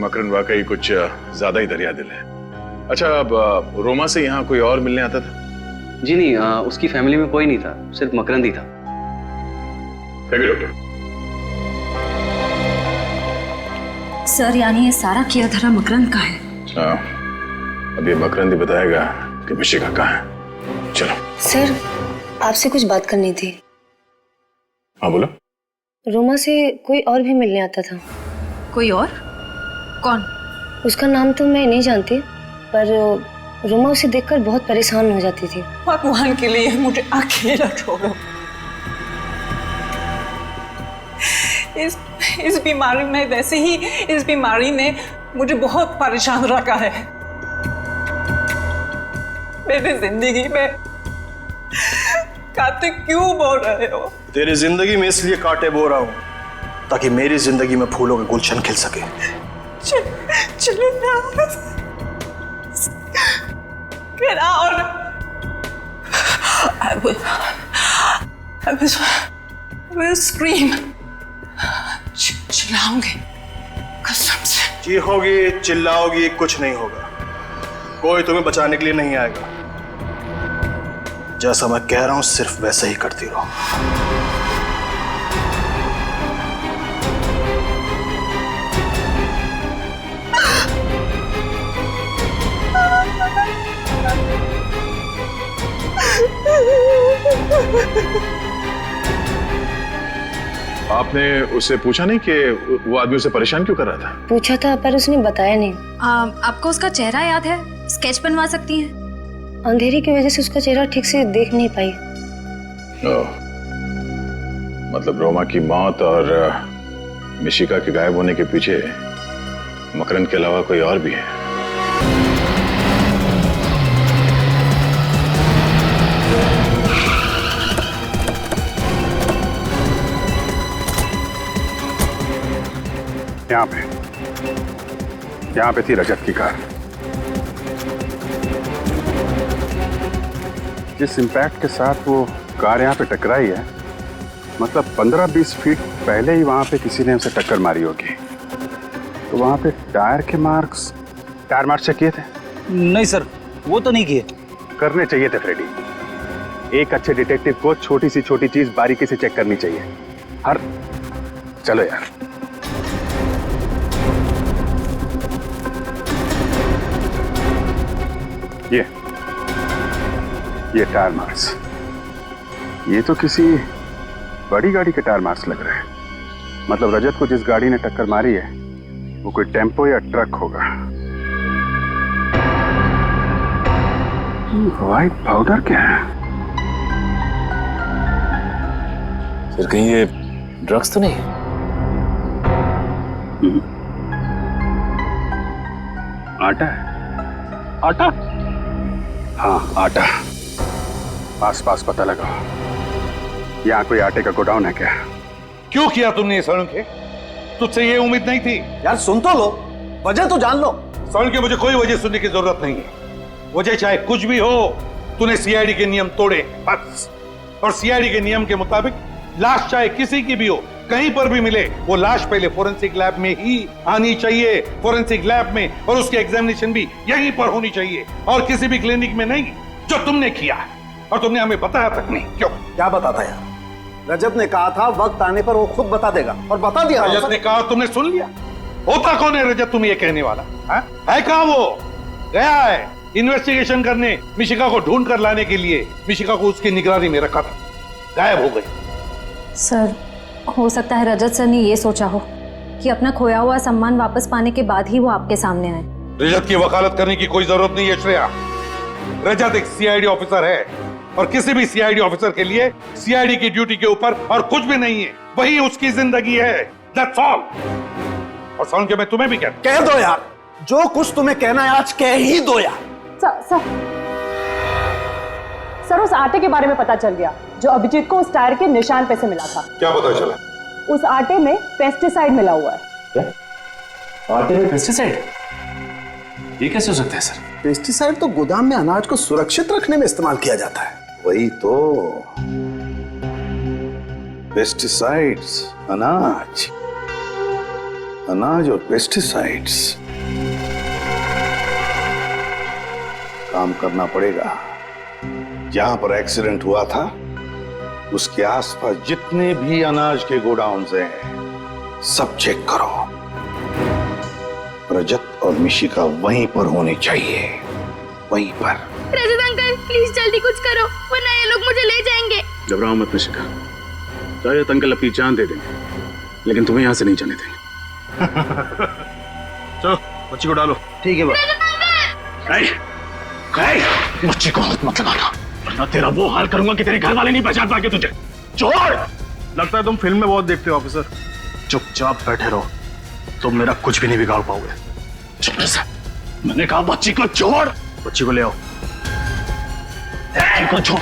मकरन वाकई कुछ ज्यादा ही दरिया दिल है। अच्छा, अब रोमा से यहाँ कोई और मिलने आता था? जी नहीं, उसकी फैमिली में कोई नहीं था, सिर्फ मकरंद ही था। डॉक्टर। सर, यानी ये सारा किया धरा मकरंद का है? हाँ, अब ये मकरंद ही बताएगा कि मिशिका कहाँ है। चलो। सर, आपसे कुछ बात करनी थी। हाँ बोलो। रोमा से कोई और भी मिलने आता था। कोई और? कौन? उसका नाम तो मैं नहीं जानती, पर रोमा उसे देखकर बहुत परेशान हो जाती थी। भगवान के लिए मुझे अकेला छोड़ो। इस बीमारी में, वैसे ही इस बीमारी ने मुझे बहुत परेशान रखा है। मेरी जिंदगी में कांटे क्यों बो रहे हो? तेरी जिंदगी में इसलिए कांटे बो रहा हूँ ताकि मेरी जिंदगी में फूलों के गुलशन खिल सके। चलो ना। Get out! I will scream. चिल्लाऊंगी कसम से। चीखोगी, चिल्लाओगी, कुछ नहीं होगा। कोई तुम्हें बचाने के लिए नहीं आएगा। जैसा मैं कह रहा हूं सिर्फ वैसा ही करती रहो। आपने उससे पूछा नहीं कि वो आदमी उसे परेशान क्यों कर रहा था? पूछा था पर उसने बताया नहीं। आपको उसका चेहरा याद है? स्केच बनवा सकती हैं? अंधेरे की वजह से उसका चेहरा ठीक से देख नहीं पाई। मतलब रोमा की मौत और मिशिका के गायब होने के पीछे मकरंद के अलावा कोई और भी है। यहाँ पे थी रजत की कार। जिस इम्पैक्ट के साथ वो कार यहाँ पे टकराई है, मतलब 15-20 फीट पहले ही वहाँ पे किसी ने उसे टक्कर मारी होगी। तो वहाँ पे टायर मार्क्स चेक किए थे? नहीं सर, वो तो नहीं किए। करने चाहिए थे फ्रेडी। एक अच्छे डिटेक्टिव को छोटी सी छोटी चीज बारीकी से चेक करनी चाहिए। चलो यार। ये टायर मार्क्स, ये तो किसी बड़ी गाड़ी के टायर मार्क्स लग रहे हैं। मतलब रजत को जिस गाड़ी ने टक्कर मारी है वो कोई टेम्पो या ट्रक होगा। व्हाइट पाउडर क्या है? फिर कहीं ये ड्रग्स तो नहीं? आटा है? आटा? हाँ, आटा। पास पता लगा। यहाँ कोई आटे का गोडाउन है क्या? क्यों किया तुमने ये सड़न के? तुझसे ये उम्मीद नहीं थी। यार सुन तो लो, वजह तो जान लो। सड़न के मुझे कोई वजह सुनने की जरूरत नहीं है। वजह चाहे कुछ भी हो, तूने सीआईडी के नियम तोड़े बस। और सीआईडी के नियम के मुताबिक लाश चाहे किसी की भी हो, कहीं पर भी मिले, वो लाश पहले फोरेंसिक लैब में ही आनी चाहिए। फोरेंसिक लैब में, और उसकी एग्जामिनेशन भी यहीं पर होनी चाहिए और किसी भी क्लिनिक में नहीं, जो तुमने किया। और तुमने हमें बताया तक नहीं। क्यों? क्या बताता यार? रजत ने कहा था वक्त आने पर वो खुद बता देगा, और बता दिया। रजत ने कहा, तुमने सुन लिया? होता कौन है रजत तुम ये कहने वाला? है कहाँ वो? गया है इन्वेस्टिगेशन करने, मिशिका को ढूंढ कर लाने के लिए। मिशिका को उसकी निगरानी में रखा था, गायब हो गई। सर, हो सकता है रजत सर ने ये सोचा हो कि अपना खोया हुआ सम्मान वापस पाने के बाद ही वो आपके सामने आए। रजत की वकालत करने की कोई जरूरत नहीं है श्रेया। रजत एक सीआईडी ऑफिसर है, और किसी भी सीआईडी ऑफिसर के लिए सीआईडी की ड्यूटी के ऊपर और कुछ भी नहीं है। वही उसकी जिंदगी है। That's all। और सुन के मैं तुम्हें भी कह दो यार, जो कुछ तुम्हें कहना है आज कह ही दो यार। सर, उस आटे के बारे में पता चल गया जो अभिजीत को उस टायर के निशान पे से मिला था। क्या पता चला? उस आटे में पेस्टिसाइड मिला हुआ है। क्या? आटे में पेस्टिसाइड? ये कैसे हो सकता है सर? पेस्टिसाइड तो गोदाम में अनाज को सुरक्षित रखने में इस्तेमाल किया जाता है। वही तो, पेस्टिसाइड्स, अनाज। अनाज और पेस्टिसाइड्स, काम करना पड़ेगा। जहां पर एक्सीडेंट हुआ था उसके आसपास जितने भी अनाज के गोडाउन्स हैं सब चेक करो। रजत और मिशिका वहीं पर होने चाहिए, वहीं पर। रजत अंकल प्लीज जल्दी कुछ करो वरना ये लोग मुझे ले जाएंगे। घबराओ मत मिशिका, रजत अंकल अपनी जान दे देंगे लेकिन तुम्हें यहाँ से नहीं जाने देंगे। चलो बच्ची को डालो। ठीक है बच्चे को हाथ मत लगाना वरना तेरा वो हाल करूंगा कि तेरे घर वाले नहीं पहचान पाएंगे तुझे। छोड़। लगता है तुम फिल्म में बहुत देखते हो ऑफिसर। चुपचाप बैठे रहो, तुम मेरा कुछ भी नहीं बिगाड़ पाओगे। चुप से, मैंने कहा बच्ची को छोड़। बच्ची को ले आओ। बच्ची को छोड़।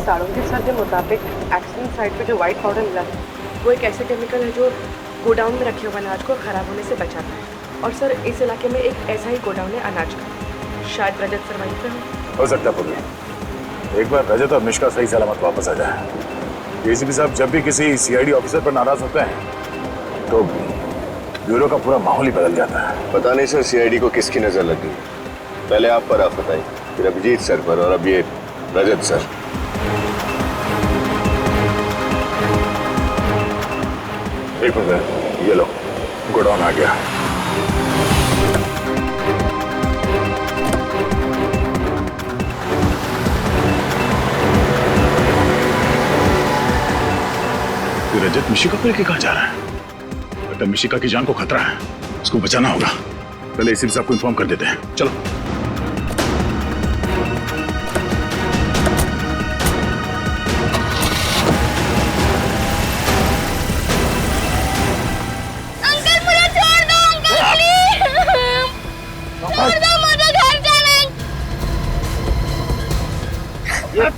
साड़ोंगी सर के मुताबिक एक्सीडेंट साइट पे जो व्हाइट पाउडर मिला है वो एक ऐसे केमिकल है जो गोडाउन में रखे हुए अनाज को खराब होने से बचाता है। और सर इस इलाके में एक ऐसा ही गोडाउन है अनाज का। शायद रजत सर वहीं पे हो सकता है। एक बार रजत और मिशिका सही सलामत वापस आ जाए। एसीपी साहब जब भी किसी सीआईडी ऑफिसर पर नाराज होते हैं तो ब्यूरो का पूरा माहौल ही बदल जाता है। पता नहीं सर सीआईडी को किसकी नजर लगी। पहले आप पर आफत आई, फिर अभिजीत सर पर और अब ये रजत सर। एक मिनट, ये लो गोडाउन आ गया। रजत मिशिका को लेके कहाँ जा रहा है? लगता है मिशिका की जान को खतरा है, उसको बचाना होगा। पहले एसीपी साहब को इन्फॉर्म कर देते हैं। चलो।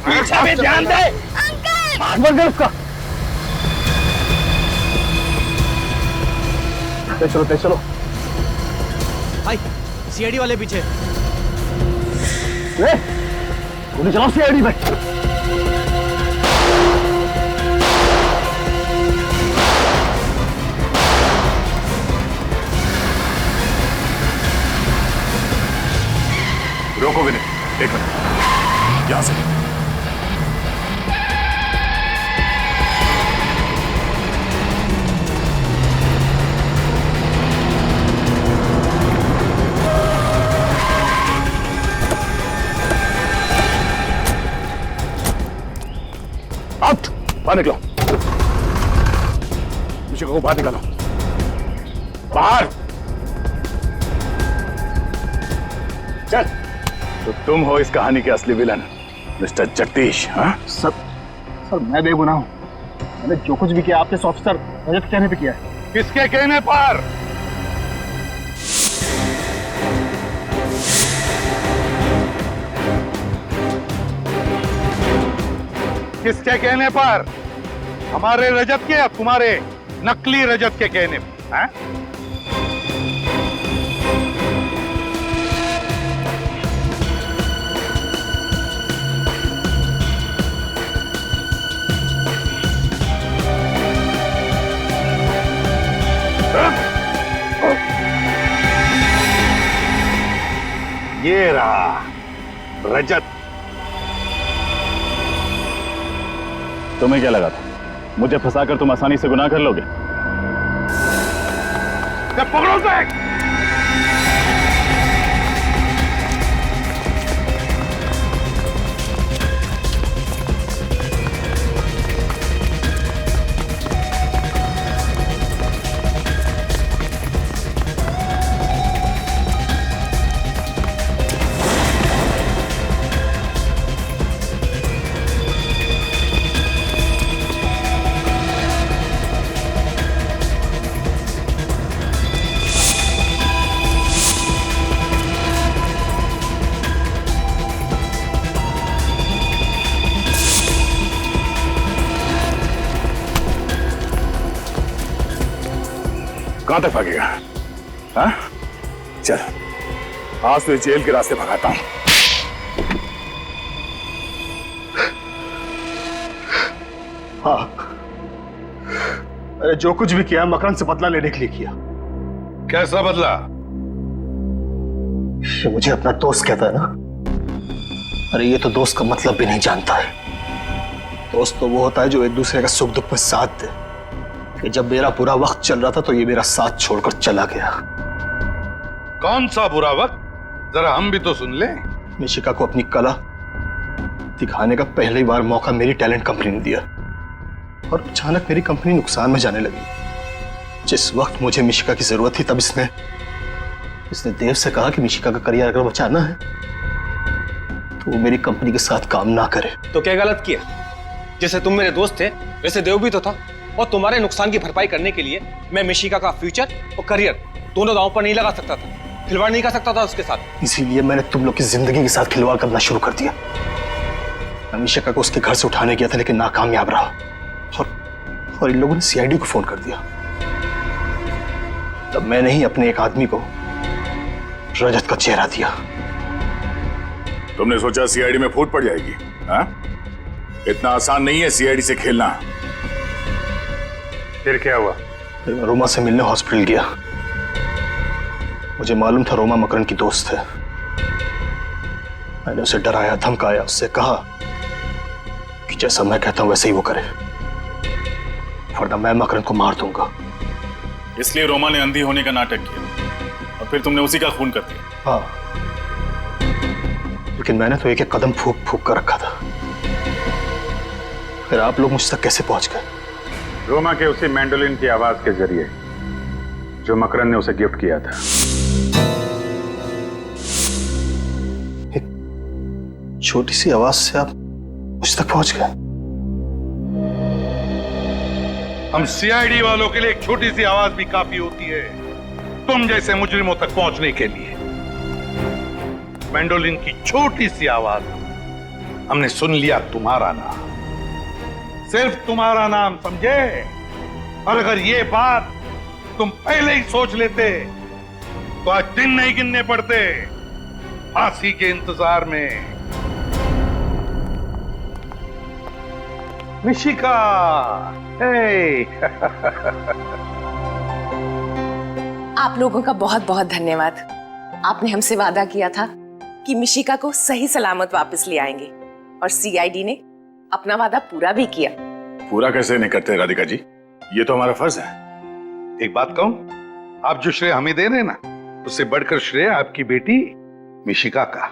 पीछे भी ध्यान दे। अंकल उसका। तेज चलो। भाई सीआईडी वाले पीछे। गोली चलाओ सीआईडी पे। रोको विनय, एक मिनट, यहां से। बाहर निकलो। मिशिका को बाहर निकालो। बाहर चल। तो तुम हो इस कहानी के असली विलन मिस्टर जगदीश। हाँ सर मैं बेगुनाह हूँ। मैंने जो कुछ भी किया आपके ऑफिसर रजत कहने पे किया है। किसके कहने पर? किसके कहने पर? हमारे रजत के या तुम्हारे नकली रजत के कहने पर? हैं? ये रहा रजत। तुम्हें क्या लगा था मुझे फंसाकर तुम आसानी से गुनाह कर लोगे? पकड़ो उसे। कहां तक भागेगा? हाँ? चल, आज तो जेल के रास्ते भगाता हूं। हाँ, अरे जो कुछ भी किया मकरंद से बदला लेने के लिए किया। कैसा बदला? ये मुझे अपना दोस्त कहता है ना। अरे ये तो दोस्त का मतलब भी नहीं जानता है। दोस्त तो वो होता है जो एक दूसरे का सुख दुख में साथ दे। कि जब मेरा बुरा वक्त चल रहा था तो ये मेरा साथ छोड़कर चला गया। कौन सा बुरा वक्त? जरा हम भी तो सुन ले। निशिका को अपनी कला दिखाने का पहली बार मौका मेरी टैलेंट कंपनी ने दिया और अचानक मेरी कंपनी नुकसान में जाने लगी। जिस वक्त मुझे मिशिका की जरूरत थी तब इसने देव से कहा कि मिशिका का करियर अगर बचाना है तो वो मेरी कंपनी के साथ काम ना करे। तो क्या गलत किया? जैसे तुम मेरे दोस्त थे वैसे देव भी तो था, और तुम्हारे नुकसान की भरपाई करने के लिए मैं मिशिका का फ्यूचर और करियर दोनों दांव पर नहीं लगा सकता था, खिलवाड़ नहीं कर सकता था उसके साथ। इसीलिए मैंने तुम लोग की जिंदगी के साथ खिलवाड़ करना शुरू कर दिया। मैं मिशिका को उसके घर से उठाने गया था लेकिन नाकामयाब रहा और इन लोगों ने सीआईडी को फोन कर दिया। तब मैंने ही अपने एक आदमी को रजत का चेहरा दिया। तुमने सोचा सीआईडी में फूट पड़ जाएगी? हाँ? इतना आसान नहीं है सीआईडी से खेलना। फिर क्या हुआ? फिर मैं रोमा से मिलने हॉस्पिटल गया। मुझे मालूम था रोमा मकरंद की दोस्त है। मैंने उसे डराया, धमकाया, उससे कहा कि जैसा मैं कहता हूं वैसे ही वो करे, वरना मैं मकरंद को मार दूंगा। इसलिए रोमा ने अंधी होने का नाटक किया और फिर तुमने उसी का खून कर दिया। हाँ, लेकिन मैंने तो एक एक कदम फूक फूक कर रखा था। फिर आप लोग मुझ तक कैसे पहुंच गए? रोमा के उसी मैंडोलिन की आवाज के जरिए जो मकरंद ने उसे गिफ्ट किया था। छोटी सी आवाज से आप मुझ तक पहुंच गए? हम सीआईडी वालों के लिए एक छोटी सी आवाज भी काफी होती है तुम जैसे मुजरिमों तक पहुंचने के लिए। मैंडोलिन की छोटी सी आवाज हमने सुन लिया तुम्हारा नाम, सिर्फ तुम्हारा नाम, समझे? और अगर ये बात तुम पहले ही सोच लेते तो आज दिन नहीं गिनने पड़ते फांसी के इंतजार में। मिशिका, आप लोगों का बहुत बहुत धन्यवाद। आपने हमसे वादा किया था कि मिशिका को सही सलामत वापस ले आएंगे और सीआईडी ने अपना वादा पूरा भी किया। पूरा कैसे नहीं करते राधिका जी, ये तो हमारा फर्ज है। एक बात कहूं, आप जो श्रेय हमें दे रहे हैं ना, उससे बढ़कर श्रेय आपकी बेटी मिशिका का।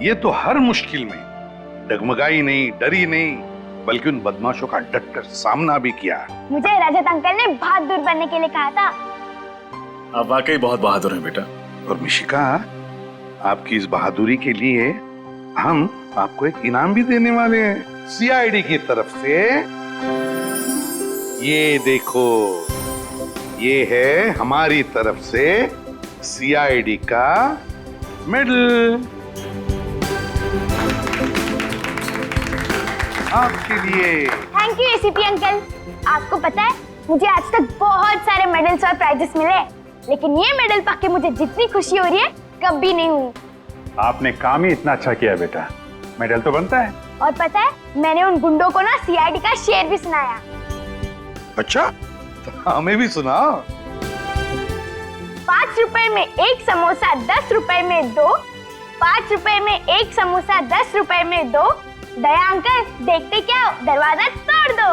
ये तो हर मुश्किल में डगमगाई नहीं, डरी नहीं, बल्कि उन बदमाशों का डटकर सामना भी किया। मुझे रजत अंकल ने बहादुर बनने के लिए कहा था। आप वाकई बहुत बहादुर हैं बेटा। और मिशिका, आपकी इस बहादुरी के लिए हम आपको एक इनाम भी देने वाले हैं सीआईडी की तरफ से। ये देखो, ये है हमारी तरफ से सीआईडी का मेडल आपके लिए। Thank you ACP uncle. आपको पता है मुझे आज तक बहुत सारे मेडल्स और प्राइजेस मिले, लेकिन ये मेडल पाके मुझे जितनी खुशी हो रही है कभी नहीं हुई। आपने काम ही इतना अच्छा किया बेटा, मेडल तो बनता है। और पता है, मैंने उन गुंडों को ना सीआईडी का शेर भी सुनाया। अच्छा, तो हमें भी सुनाओ। 5 रुपए में एक समोसा 10 रुपए में 2, 5 रुपए में एक समोसा 10 रुपए में 2। दया अंकल, देखते क्या, दरवाजा तोड़ दो।